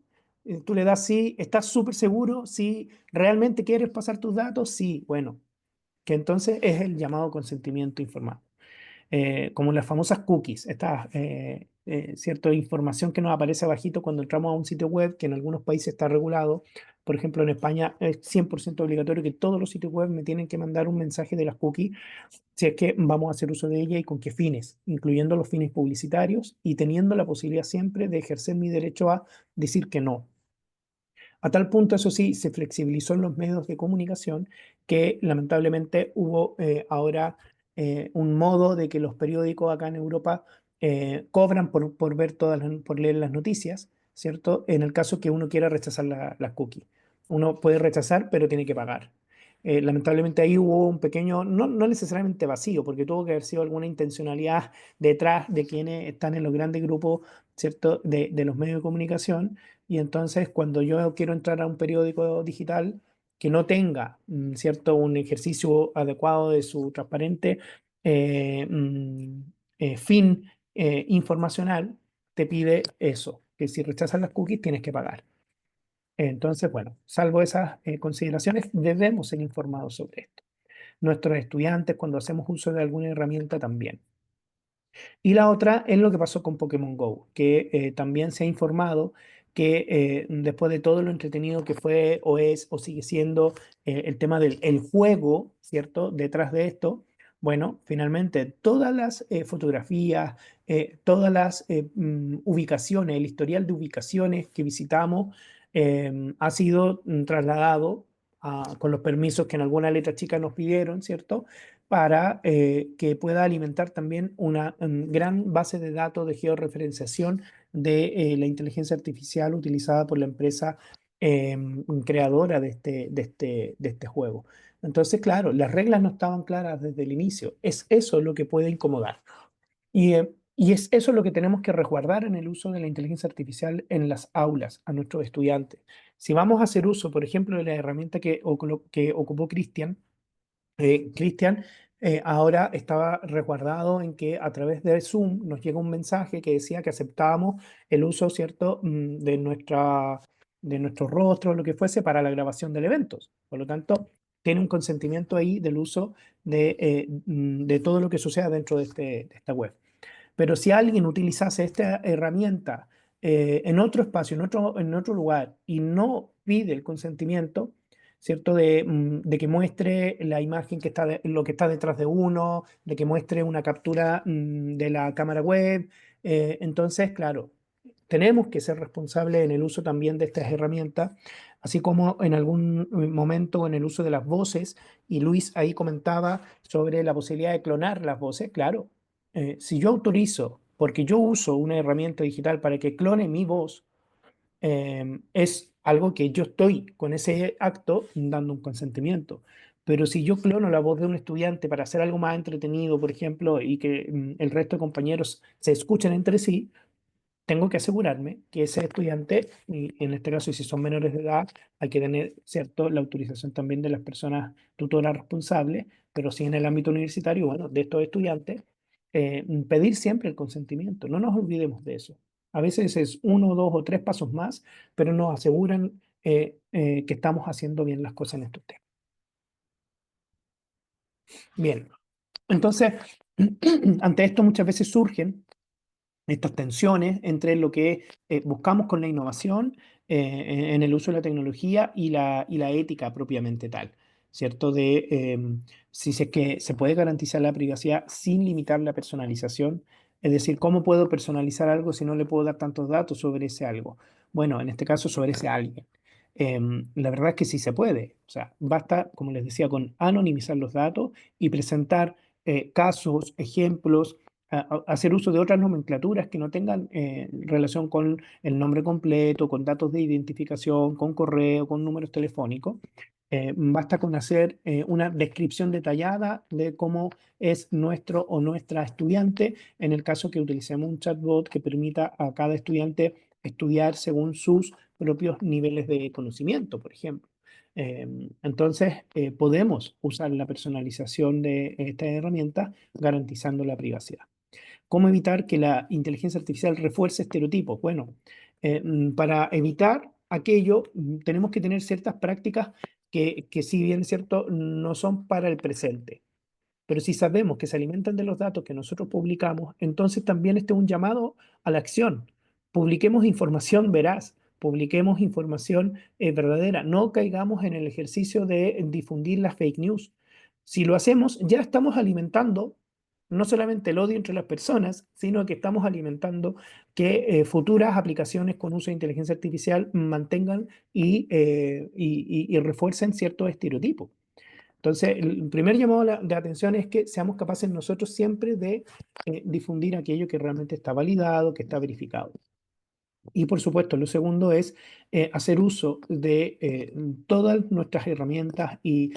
Tú le das sí, ¿estás súper seguro? Sí, ¿realmente quieres pasar tus datos? Sí, bueno, que entonces es el llamado consentimiento informado. Como las famosas cookies, estas cierta información que nos aparece abajito cuando entramos a un sitio web, que en algunos países está regulado. Por ejemplo, en España es 100% obligatorio que todos los sitios web me tienen que mandar un mensaje de las cookies si es que vamos a hacer uso de ella y con qué fines, incluyendo los fines publicitarios y teniendo la posibilidad siempre de ejercer mi derecho a decir que no. A tal punto, eso sí, se flexibilizó en los medios de comunicación que lamentablemente hubo ahora un modo de que los periódicos acá en Europa cobran por ver por leer las noticias, ¿cierto? En el caso que uno quiera rechazar las cookies. Uno puede rechazar, pero tiene que pagar. Lamentablemente ahí hubo un pequeño, no necesariamente vacío, porque tuvo que haber sido alguna intencionalidad detrás de quienes están en los grandes grupos, ¿cierto? De los medios de comunicación. Y entonces, cuando yo quiero entrar a un periódico digital que no tenga, ¿cierto?, un ejercicio adecuado de su transparente eh, mm, fin informacional, te pide eso, que si rechazas las cookies tienes que pagar. Entonces, bueno, salvo esas consideraciones, debemos ser informados sobre esto. Nuestros estudiantes, cuando hacemos uso de alguna herramienta, también. Y la otra es lo que pasó con Pokémon Go, que también se ha informado que después de todo lo entretenido que fue o es o sigue siendo el tema del el juego, ¿cierto? Detrás de esto, bueno, finalmente todas las fotografías, todas las ubicaciones, el historial de ubicaciones que visitamos ha sido trasladado con los permisos que en alguna letra chica nos pidieron, ¿cierto? Para que pueda alimentar también una gran base de datos de georreferenciación de la inteligencia artificial utilizada por la empresa creadora de este juego. Entonces, claro, las reglas no estaban claras desde el inicio. Es eso lo que puede incomodar. Y es eso lo que tenemos que resguardar en el uso de la inteligencia artificial en las aulas a nuestros estudiantes. Si vamos a hacer uso, por ejemplo, de la herramienta que ocupó Cristian ahora estaba resguardado en que a través de Zoom nos llega un mensaje que decía que aceptábamos el uso, ¿cierto?, de nuestro rostro, lo que fuese, para la grabación del evento. Por lo tanto, tiene un consentimiento ahí del uso de todo lo que suceda dentro de esta web. Pero si alguien utilizase esta herramienta en otro espacio, en otro lugar, y no pide el consentimiento, ¿cierto? De que muestre la imagen que está lo que está detrás de uno, de que muestre una captura de la cámara web. Entonces, claro, tenemos que ser responsables en el uso también de estas herramientas, así como en algún momento en el uso de las voces, y Luis ahí comentaba sobre la posibilidad de clonar las voces. Claro, si yo autorizo, porque yo uso una herramienta digital para que clone mi voz, es algo que yo estoy con ese acto dando un consentimiento. Pero si yo clono la voz de un estudiante para hacer algo más entretenido, por ejemplo, y que el resto de compañeros se escuchen entre sí, tengo que asegurarme que ese estudiante, y en este caso si son menores de edad, hay que tener, ¿cierto?, la autorización también de las personas tutoras responsables, pero si en el ámbito universitario, bueno, de estos estudiantes, pedir siempre el consentimiento. No nos olvidemos de eso. A veces es uno, dos o tres pasos más, pero nos aseguran que estamos haciendo bien las cosas en estos temas. Bien, entonces, ante esto muchas veces surgen estas tensiones entre lo que buscamos con la innovación en el uso de la tecnología y la ética propiamente tal, ¿cierto? Si es que se puede garantizar la privacidad sin limitar la personalización, es decir, ¿cómo puedo personalizar algo si no le puedo dar tantos datos sobre ese algo? Bueno, en este caso sobre ese alguien. La verdad es que sí se puede, o sea, basta, como les decía, con anonimizar los datos y presentar casos, ejemplos, hacer uso de otras nomenclaturas que no tengan relación con el nombre completo, con datos de identificación, con correo, con números telefónicos. Basta con hacer una descripción detallada de cómo es nuestro o nuestra estudiante, en el caso que utilicemos un chatbot que permita a cada estudiante estudiar según sus propios niveles de conocimiento, por ejemplo. Entonces, podemos usar la personalización de esta herramienta garantizando la privacidad. ¿Cómo evitar que la inteligencia artificial refuerce estereotipos? Bueno, para evitar aquello, tenemos que tener ciertas prácticas que si bien es cierto, no son para el presente. Pero si sabemos que se alimentan de los datos que nosotros publicamos, entonces también este es un llamado a la acción. Publiquemos información veraz, publiquemos información verdadera. No caigamos en el ejercicio de difundir las fake news. Si lo hacemos, ya estamos alimentando no solamente el odio entre las personas, sino que estamos alimentando que futuras aplicaciones con uso de inteligencia artificial mantengan y refuercen ciertos estereotipos. Entonces, el primer llamado de atención es que seamos capaces nosotros siempre de difundir aquello que realmente está validado, que está verificado. Y por supuesto, lo segundo es hacer uso de todas nuestras herramientas y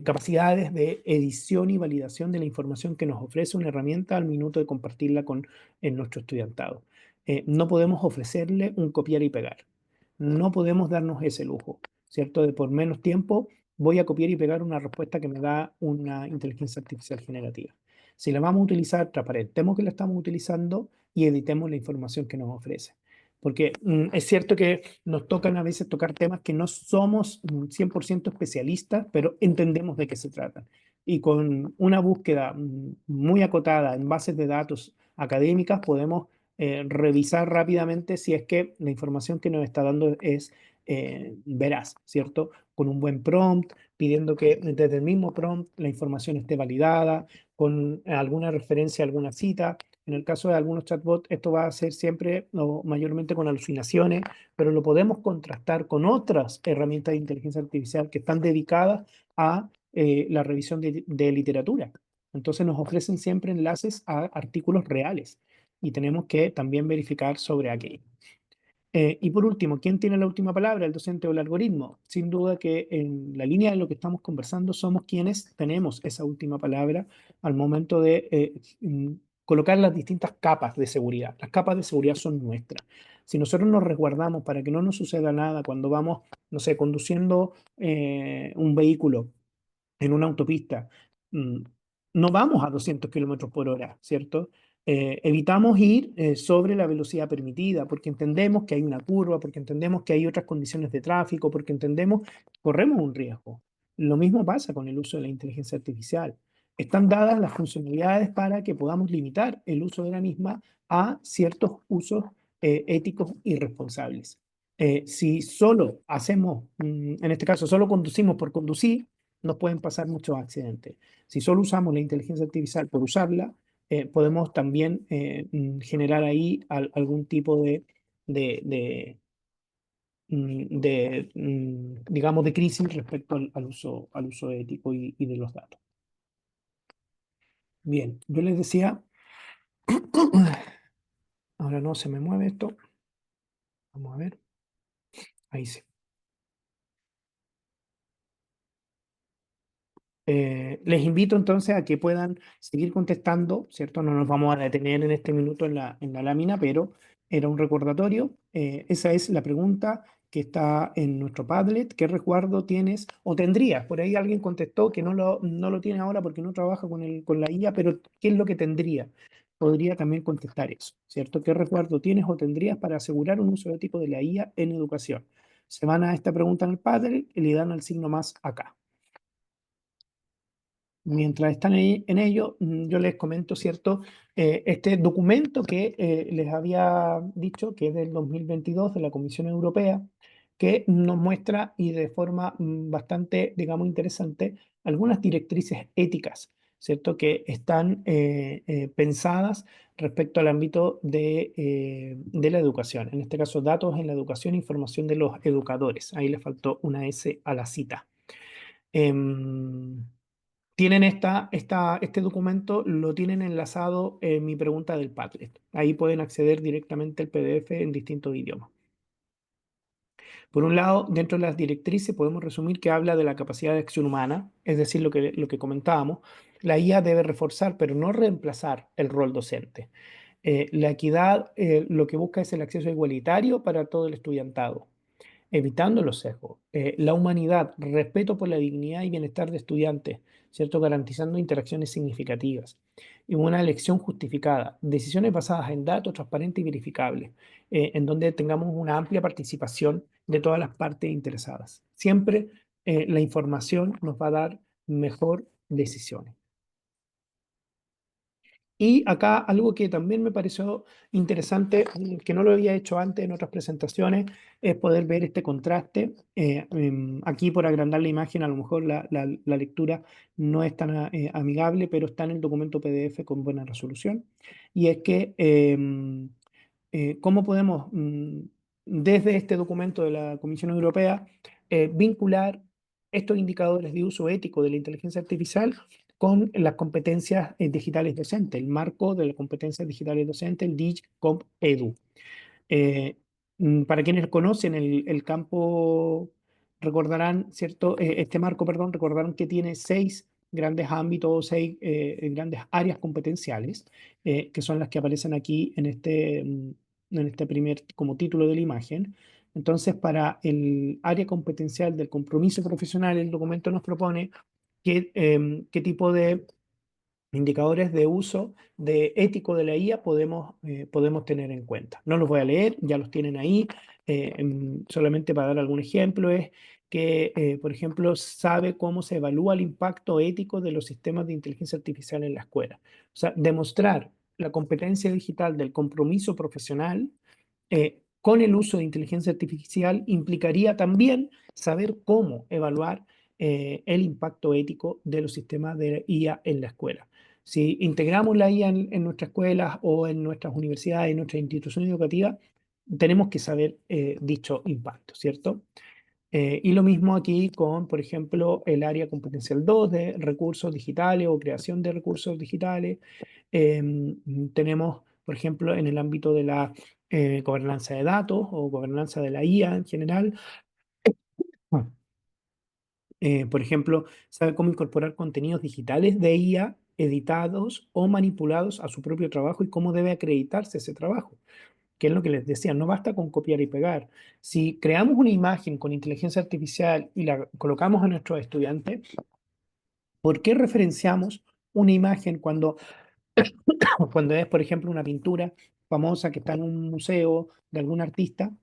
capacidades de edición y validación de la información que nos ofrece una herramienta al minuto de compartirla con nuestro estudiantado. No podemos ofrecerle un copiar y pegar. No podemos darnos ese lujo, ¿cierto? De por menos tiempo voy a copiar y pegar una respuesta que me da una inteligencia artificial generativa. Si la vamos a utilizar, transparentemos que la estamos utilizando y editemos la información que nos ofrece. Porque es cierto que nos tocan a veces tocar temas que no somos 100% especialistas, pero entendemos de qué se tratan. Y con una búsqueda muy acotada en bases de datos académicas podemos revisar rápidamente si es que la información que nos está dando es veraz, ¿cierto? Con un buen prompt, pidiendo que desde el mismo prompt la información esté validada, con alguna referencia a alguna cita. En el caso de algunos chatbots, esto va a ser siempre o mayormente con alucinaciones, pero lo podemos contrastar con otras herramientas de inteligencia artificial que están dedicadas a la revisión de literatura. Entonces nos ofrecen siempre enlaces a artículos reales y tenemos que también verificar sobre aquello. Y por último, ¿quién tiene la última palabra, el docente o el algoritmo? Sin duda que en la línea de lo que estamos conversando somos quienes tenemos esa última palabra al momento de colocar las distintas capas de seguridad. Las capas de seguridad son nuestras. Si nosotros nos resguardamos para que no nos suceda nada cuando vamos, no sé, conduciendo un vehículo en una autopista, no vamos a 200 kilómetros por hora, ¿cierto? Evitamos ir sobre la velocidad permitida porque entendemos que hay una curva, porque entendemos que hay otras condiciones de tráfico, porque entendemos que corremos un riesgo. Lo mismo pasa con el uso de la inteligencia artificial. Están dadas las funcionalidades para que podamos limitar el uso de la misma a ciertos usos éticos y responsables. Si solo hacemos, en este caso, solo conducimos por conducir, nos pueden pasar muchos accidentes. Si solo usamos la inteligencia artificial por usarla, podemos también generar ahí algún tipo digamos, de crisis respecto al uso ético y de los datos. Bien, yo les decía, ahora no se me mueve esto. Vamos a ver. Ahí sí. Les invito entonces a que puedan seguir contestando, ¿cierto? No nos vamos a detener en este minuto en la lámina, pero era un recordatorio. Esa es la pregunta que está en nuestro Padlet. ¿Qué resguardo tienes o tendrías? Por ahí alguien contestó que no lo tiene ahora porque no trabaja con la IA, pero ¿qué es lo que tendría? Podría también contestar eso, ¿cierto? ¿Qué resguardo tienes o tendrías para asegurar un uso ético de la IA en educación? Se van a esta pregunta en el Padlet y le dan al signo más acá. Mientras están en ello, yo les comento, ¿cierto? Este documento que les había dicho, que es del 2022 de la Comisión Europea, que nos muestra y de forma bastante, digamos, interesante, algunas directrices éticas, ¿cierto? Que están pensadas respecto al ámbito de la educación. En este caso, datos en la educación e información de los educadores. Ahí le faltó una S a la cita. Tienen este documento, lo tienen enlazado en mi pregunta del Padlet. Ahí pueden acceder directamente al PDF en distintos idiomas. Por un lado, dentro de las directrices podemos resumir que habla de la capacidad de acción humana, es decir, lo que comentábamos. La IA debe reforzar, pero no reemplazar el rol docente. La equidad lo que busca es el acceso igualitario para todo el estudiantado, evitando los sesgos. La humanidad, respeto por la dignidad y bienestar de estudiantes, ¿cierto? Garantizando interacciones significativas. Y una elección justificada. Decisiones basadas en datos transparentes y verificables, en donde tengamos una amplia participación de todas las partes interesadas. Siempre la información nos va a dar mejor decisiones. Y acá algo que también me pareció interesante, que no lo había hecho antes en otras presentaciones, es poder ver este contraste. Aquí por agrandar la imagen, a lo mejor la lectura no es tan amigable, pero está en el documento PDF con buena resolución. Y es que cómo podemos, desde este documento de la Comisión Europea, vincular estos indicadores de uso ético de la inteligencia artificial con las competencias digitales docentes, el marco de las competencias digitales docentes, el DIGCOMP EDU. Para quienes conocen el campo, recordarán, ¿cierto? Este marco, perdón, recordarán que tiene 6 grandes ámbitos, 6 grandes áreas competenciales, que son las que aparecen aquí en este primer, como título de la imagen. Entonces, para el área competencial del compromiso profesional, el documento nos propone qué tipo de indicadores de uso de ético de la IA podemos tener en cuenta. No los voy a leer, ya los tienen ahí. Solamente para dar algún ejemplo es que, por ejemplo, sabe cómo se evalúa el impacto ético de los sistemas de inteligencia artificial en la escuela. O sea, demostrar la competencia digital del compromiso profesional con el uso de inteligencia artificial implicaría también saber cómo evaluar el impacto ético de los sistemas de IA en la escuela. Si integramos la IA en nuestras escuelas o en nuestras universidades, en nuestras instituciones educativas, tenemos que saber dicho impacto, ¿cierto? Y lo mismo aquí con, por ejemplo, el área competencial 2 de recursos digitales o creación de recursos digitales. Tenemos, por ejemplo, en el ámbito de la gobernanza de datos o gobernanza de la IA en general. Por ejemplo, sabe cómo incorporar contenidos digitales de IA editados o manipulados a su propio trabajo y cómo debe acreditarse ese trabajo, que es lo que les decía, no basta con copiar y pegar. Si creamos una imagen con inteligencia artificial y la colocamos a nuestros estudiantes, ¿por qué referenciamos una imagen cuando es, por ejemplo, una pintura famosa que está en un museo de algún artista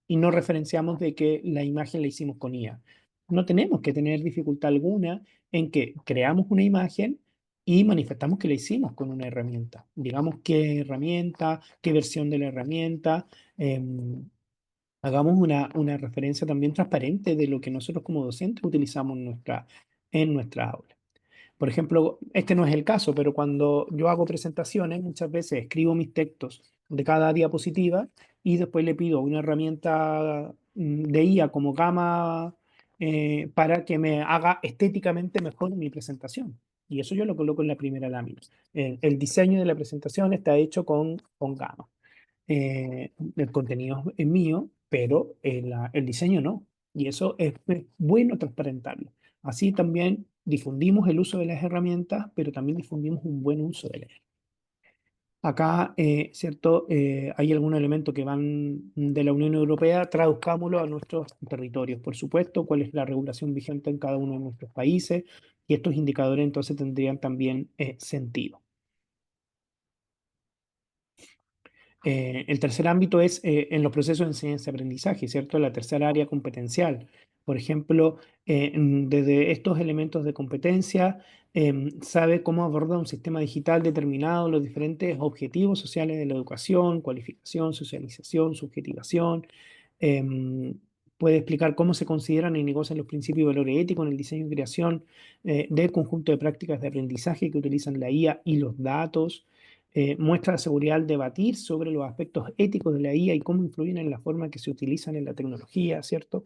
y no referenciamos de que la imagen la hicimos con IA? No tenemos que tener dificultad alguna en que creamos una imagen y manifestamos que la hicimos con una herramienta. Digamos qué herramienta, qué versión de la herramienta. Hagamos una referencia también transparente de lo que nosotros como docentes utilizamos en nuestra aula. Por ejemplo, este no es el caso, pero cuando yo hago presentaciones, muchas veces escribo mis textos de cada diapositiva y después le pido una herramienta de IA como Gama para que me haga estéticamente mejor mi presentación. Y eso yo lo coloco en la primera lámina. El diseño de la presentación está hecho con Gama. El contenido es mío, pero el diseño no. Y eso es bueno transparentarlo. Así también difundimos el uso de las herramientas, pero también difundimos un buen uso de ellas. Acá, ¿cierto? Hay algunos elementos que van de la Unión Europea, traduzcámoslo a nuestros territorios, por supuesto, cuál es la regulación vigente en cada uno de nuestros países, y estos indicadores entonces tendrían también sentido. El tercer ámbito es en los procesos de enseñanza-aprendizaje, ¿cierto? La tercera área competencial. Por ejemplo, desde estos elementos de competencia, sabe cómo abordar un sistema digital determinado, los diferentes objetivos sociales de la educación, cualificación, socialización, subjetivación. Puede explicar cómo se consideran y negocian los principios y valores éticos en el diseño y creación del conjunto de prácticas de aprendizaje que utilizan la IA y los datos. Muestra la seguridad al debatir sobre los aspectos éticos de la IA y cómo influyen en la forma que se utilizan en la tecnología, ¿cierto?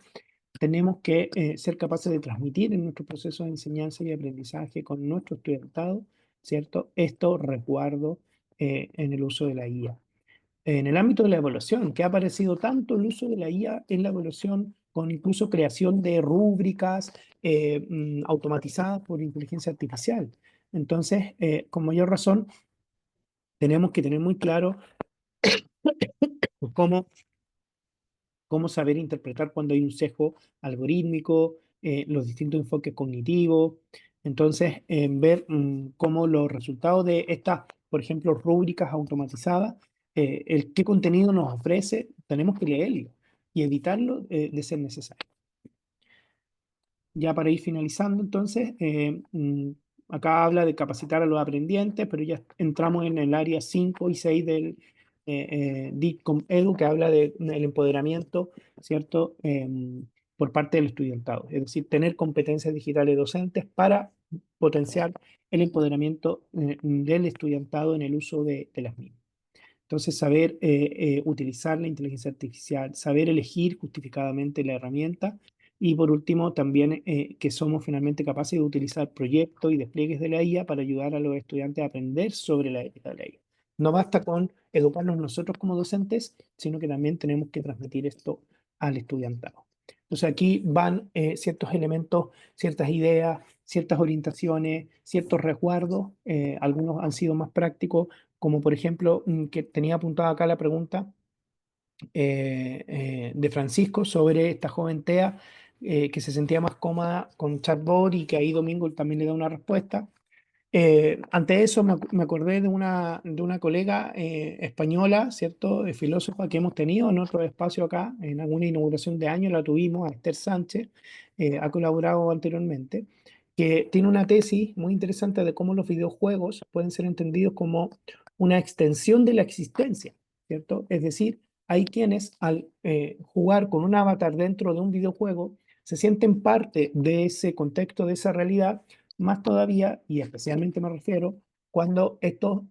Tenemos que ser capaces de transmitir en nuestro proceso de enseñanza y aprendizaje con nuestro estudiantado, ¿cierto? Esto resguardo en el uso de la IA. En el ámbito de la evaluación, que ha aparecido tanto el uso de la IA en la evaluación, con incluso creación de rúbricas automatizadas por inteligencia artificial. Entonces, con mayor razón, tenemos que tener muy claro cómo saber interpretar cuando hay un sesgo algorítmico, los distintos enfoques cognitivos. Entonces, ver cómo los resultados de estas, por ejemplo, rúbricas automatizadas, qué contenido nos ofrece, tenemos que leerlo y evitarlo de ser necesario. Ya para ir finalizando, entonces, acá habla de capacitar a los aprendientes, pero ya entramos en el área 5 y 6 del DICOM Edu, que habla del empoderamiento, ¿cierto? Por parte del estudiantado, es decir, tener competencias digitales docentes para potenciar el empoderamiento del estudiantado en el uso de las mismas. Entonces, saber utilizar la inteligencia artificial, saber elegir justificadamente la herramienta y por último, también que somos finalmente capaces de utilizar proyectos y despliegues de la IA para ayudar a los estudiantes a aprender sobre la ética de la IA. No basta con educarnos nosotros como docentes, sino que también tenemos que transmitir esto al estudiantado. Entonces aquí van ciertos elementos, ciertas ideas, ciertas orientaciones, ciertos resguardos, algunos han sido más prácticos, como por ejemplo, que tenía apuntada acá la pregunta de Francisco sobre esta joven TEA que se sentía más cómoda con chatbot y que ahí Domingo también le da una respuesta. Ante eso me acordé de una colega española, ¿cierto? Filósofa que hemos tenido en otro espacio acá, en alguna inauguración de año la tuvimos, a Esther Sánchez, ha colaborado anteriormente, que tiene una tesis muy interesante de cómo los videojuegos pueden ser entendidos como una extensión de la existencia, ¿cierto? Es decir, hay quienes al jugar con un avatar dentro de un videojuego se sienten parte de ese contexto, de esa realidad, más todavía, y especialmente me refiero, cuando estos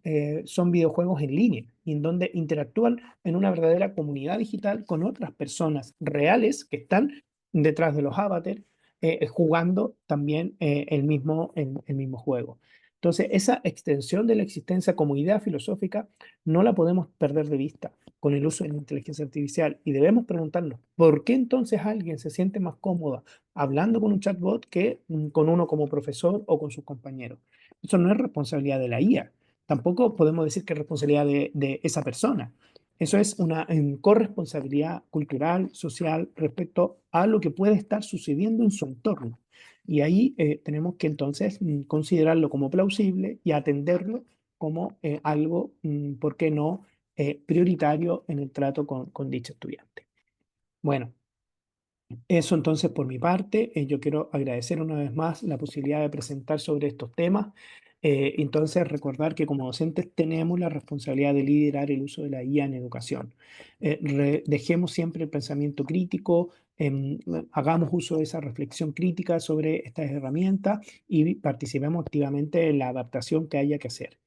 son videojuegos en línea, y en donde interactúan en una verdadera comunidad digital con otras personas reales que están detrás de los avatars, jugando también el mismo juego. Entonces, esa extensión de la existencia como idea filosófica no la podemos perder de vista con el uso de la inteligencia artificial y debemos preguntarnos, ¿por qué entonces alguien se siente más cómoda hablando con un chatbot que con uno como profesor o con sus compañeros? Eso no es responsabilidad de la IA. Tampoco podemos decir que es responsabilidad de esa persona. Eso es una corresponsabilidad cultural, social, respecto a lo que puede estar sucediendo en su entorno. Y ahí tenemos que entonces considerarlo como plausible y atenderlo como algo, ¿por qué no?, prioritario en el trato con dicho estudiante. Bueno, eso entonces por mi parte, yo quiero agradecer una vez más la posibilidad de presentar sobre estos temas. Entonces recordar que como docentes tenemos la responsabilidad de liderar el uso de la IA en educación. Dejemos siempre el pensamiento crítico, hagamos uso de esa reflexión crítica sobre estas herramientas y participemos activamente en la adaptación que haya que hacer.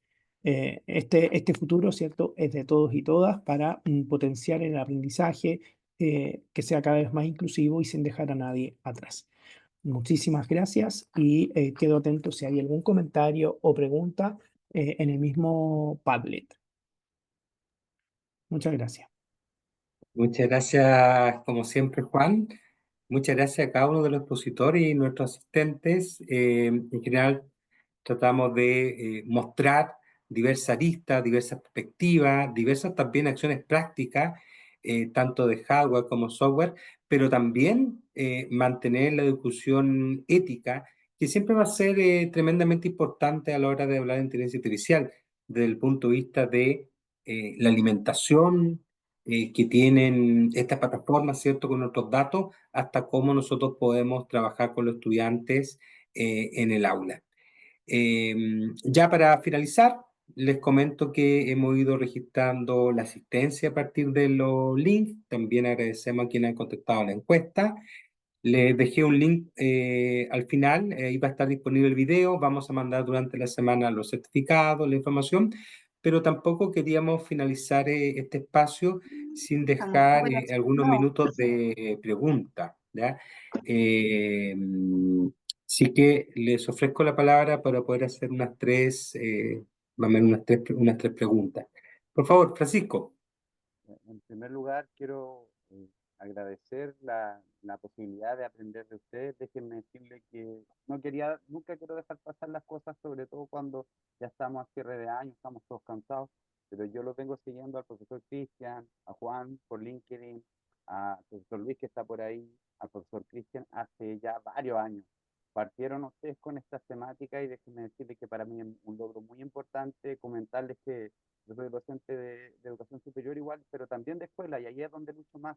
Este futuro, ¿cierto?, es de todos y todas para potenciar el aprendizaje, que sea cada vez más inclusivo y sin dejar a nadie atrás. Muchísimas gracias y quedo atento si hay algún comentario o pregunta en el mismo Padlet. Muchas gracias. Muchas gracias, como siempre, Juan. Muchas gracias a cada uno de los expositores y nuestros asistentes. En general, tratamos de mostrar diversas aristas, diversas perspectivas, diversas también acciones prácticas, tanto de hardware como software, pero también mantener la discusión ética, que siempre va a ser tremendamente importante a la hora de hablar de inteligencia artificial, desde el punto de vista de la alimentación que tienen estas plataformas, ¿cierto?, con nuestros datos, hasta cómo nosotros podemos trabajar con los estudiantes en el aula. Ya para finalizar, les comento que hemos ido registrando la asistencia a partir de los links. También agradecemos a quienes han contestado la encuesta. Les dejé un link al final, ahí va a estar disponible el video. Vamos a mandar durante la semana los certificados, la información, pero tampoco queríamos finalizar este espacio sin dejar algunos minutos de pregunta, ¿ya? Así que les ofrezco la palabra para poder hacer unas tres, más o menos unas tres preguntas. Por favor, Francisco. En primer lugar, quiero agradecer la posibilidad de aprender de ustedes. Déjenme decirle que nunca quiero dejar pasar las cosas, sobre todo cuando ya estamos a cierre de año, estamos todos cansados, pero yo lo vengo siguiendo al profesor Cristian, a Juan por LinkedIn, al profesor Luis que está por ahí, al profesor Cristian hace ya varios años. Partieron ustedes con estas temáticas y déjenme decirles que para mí es un logro muy importante comentarles que yo soy docente de educación superior igual, pero también de escuela, y ahí es donde lucho más.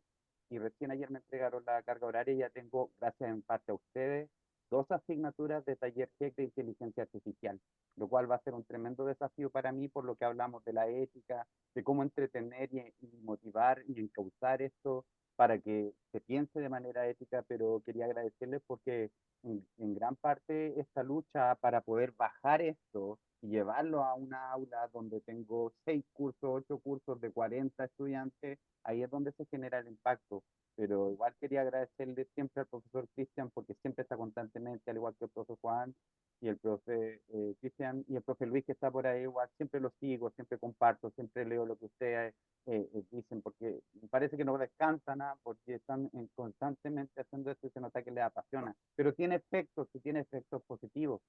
Y recién ayer me entregaron la carga horaria y ya tengo, gracias en parte a ustedes, 2 asignaturas de taller GEC de inteligencia artificial, lo cual va a ser un tremendo desafío para mí por lo que hablamos de la ética, de cómo entretener y motivar y encauzar esto para que se piense de manera ética, pero quería agradecerles porque en gran parte esta lucha para poder bajar esto y llevarlo a una aula donde tengo 6 cursos, 8 cursos de 40 estudiantes, ahí es donde se genera el impacto. Pero igual quería agradecerle siempre al profesor Cristian porque siempre está constantemente, al igual que el profesor Juan y el profe Cristian y el profe Luis que está por ahí, igual siempre lo sigo, siempre comparto, siempre leo lo que ustedes dicen porque me parece que no descansan porque están constantemente haciendo esto y se nota que les apasiona, pero tiene efectos y tiene efectos positivos.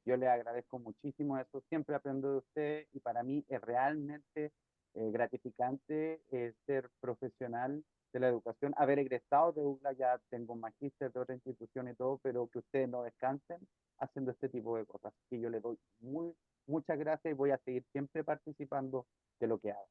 Yo les agradezco muchísimo eso, siempre aprendo de usted y para mí es realmente gratificante ser profesional de la educación, haber egresado de UCLA, ya tengo un magíster de otra institución y todo, pero que ustedes no descansen haciendo este tipo de cosas. Y yo les doy muchas gracias y voy a seguir siempre participando de lo que hago.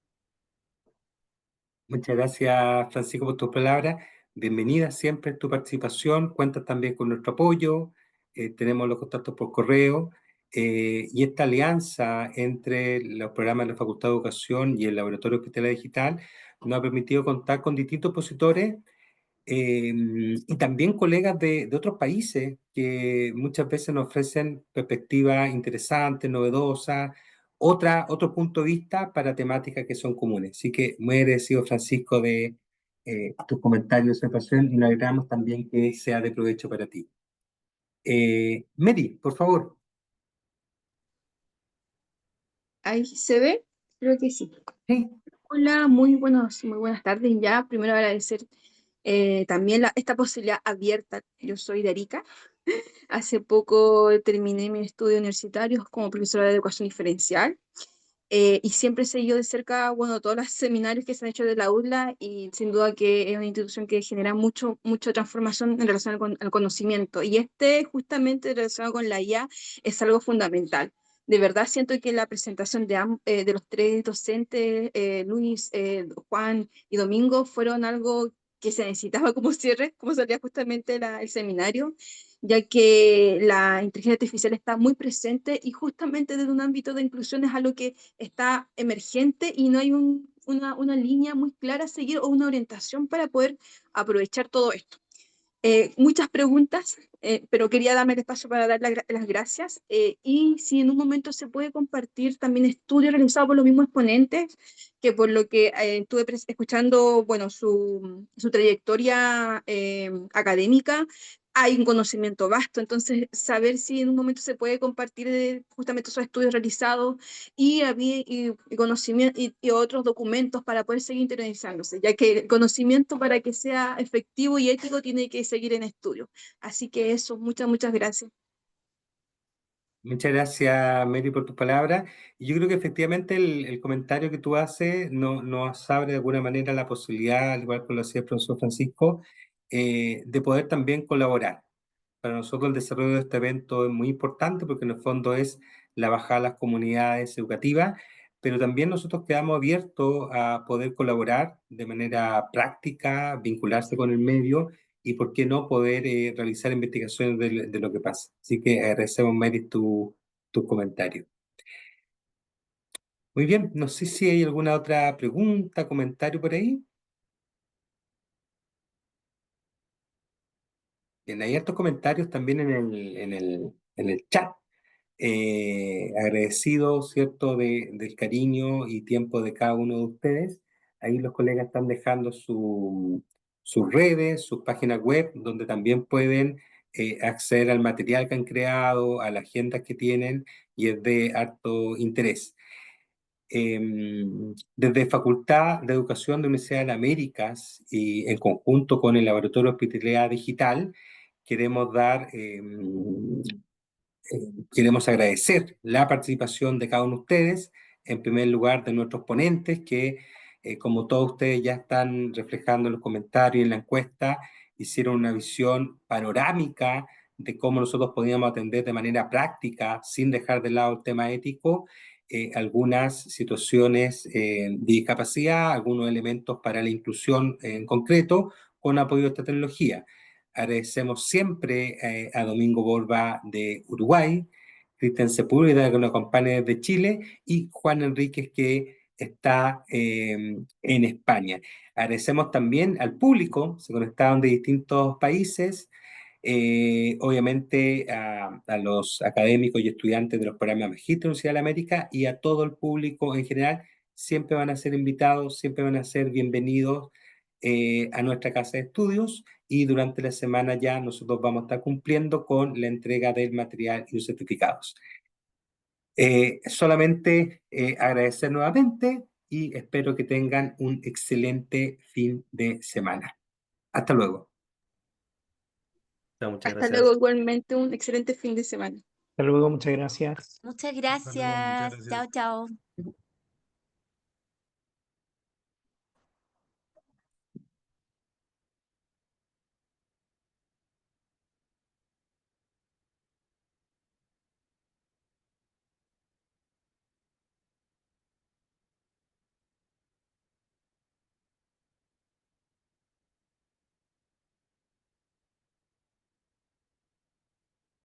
Muchas gracias, Francisco, por tus palabras. Bienvenida siempre tu participación. Cuentas también con nuestro apoyo. Tenemos los contactos por correo. Y esta alianza entre los programas de la Facultad de Educación y el Laboratorio Hospitalario Digital nos ha permitido contar con distintos expositores y también colegas de otros países que muchas veces nos ofrecen perspectivas interesantes, novedosas, otro punto de vista para temáticas que son comunes. Así que muy agradecido, Francisco, de tus comentarios, observación, y nos alegramos también que sea de provecho para ti. Mary, por favor. ¿Ahí se ve? Creo que sí. Sí. Hola, muy buenas tardes. Ya, primero agradecer también esta posibilidad abierta. Yo soy de Arica. Hace poco terminé mis estudios universitarios como profesora de educación diferencial y siempre he seguido de cerca, bueno, todos los seminarios que se han hecho de la UDLA y sin duda que es una institución que genera mucha transformación en relación al conocimiento. Y este, justamente relacionado con la IA, es algo fundamental. De verdad siento que la presentación de los 3 docentes, Luis, Juan y Domingo, fueron algo que se necesitaba como cierre, como salía justamente el seminario, ya que la inteligencia artificial está muy presente y justamente desde un ámbito de inclusión es algo que está emergente y no hay una línea muy clara a seguir o una orientación para poder aprovechar todo esto. Muchas preguntas, pero quería darme el espacio para dar las gracias y si en un momento se puede compartir también estudios realizados por los mismos exponentes, que por lo que estuve escuchando, bueno, su trayectoria académica, hay un conocimiento vasto, entonces saber si en un momento se puede compartir justamente esos estudios realizados y conocimiento y otros documentos para poder seguir internalizándose, ya que el conocimiento para que sea efectivo y ético tiene que seguir en estudio. Así que eso, muchas gracias. Muchas gracias, Mary, por tus palabras. Y yo creo que efectivamente el comentario que tú haces nos abre de alguna manera la posibilidad, al igual que lo hacía el profesor Francisco, de poder también colaborar. Para nosotros el desarrollo de este evento es muy importante porque en el fondo es la bajada a las comunidades educativas, pero también nosotros quedamos abiertos a poder colaborar de manera práctica, vincularse con el medio y por qué no poder realizar investigaciones de lo que pasa. Así que agradecemos, Mary, tu comentario. Muy bien, no sé si hay alguna otra pregunta, comentario por ahí. Bien, hay estos comentarios también en el chat. Agradecido, ¿cierto?, del cariño y tiempo de cada uno de ustedes. Ahí los colegas están dejando sus redes, sus páginas web, donde también pueden acceder al material que han creado, a las agendas que tienen, y es de harto interés. Desde Facultad de Educación de Universidad de las Américas y en conjunto con el Laboratorio de Hospitalidad Digital, queremos queremos agradecer la participación de cada uno de ustedes, en primer lugar de nuestros ponentes, que como todos ustedes ya están reflejando en los comentarios y en la encuesta, hicieron una visión panorámica de cómo nosotros podíamos atender de manera práctica, sin dejar de lado el tema ético, algunas situaciones de discapacidad, algunos elementos para la inclusión en concreto, con apoyo de esta tecnología. Agradecemos siempre a Domingo Borba de Uruguay, Cristian Sepúlveda, que nos acompaña desde Chile, y Juan Enríquez, que está en España. Agradecemos también al público, se conectaron de distintos países, obviamente a los académicos y estudiantes de los programas Magíster Universidad de la América y a todo el público en general. Siempre van a ser invitados, siempre van a ser bienvenidos a nuestra casa de estudios, y durante la semana ya nosotros vamos a estar cumpliendo con la entrega del material y los certificados. Solamente agradecer nuevamente y espero que tengan un excelente fin de semana. Hasta luego. Muchas Hasta gracias. luego, igualmente un excelente fin de semana. Hasta luego, muchas gracias. Muchas Hasta luego, muchas gracias. gracias. Chao, chao.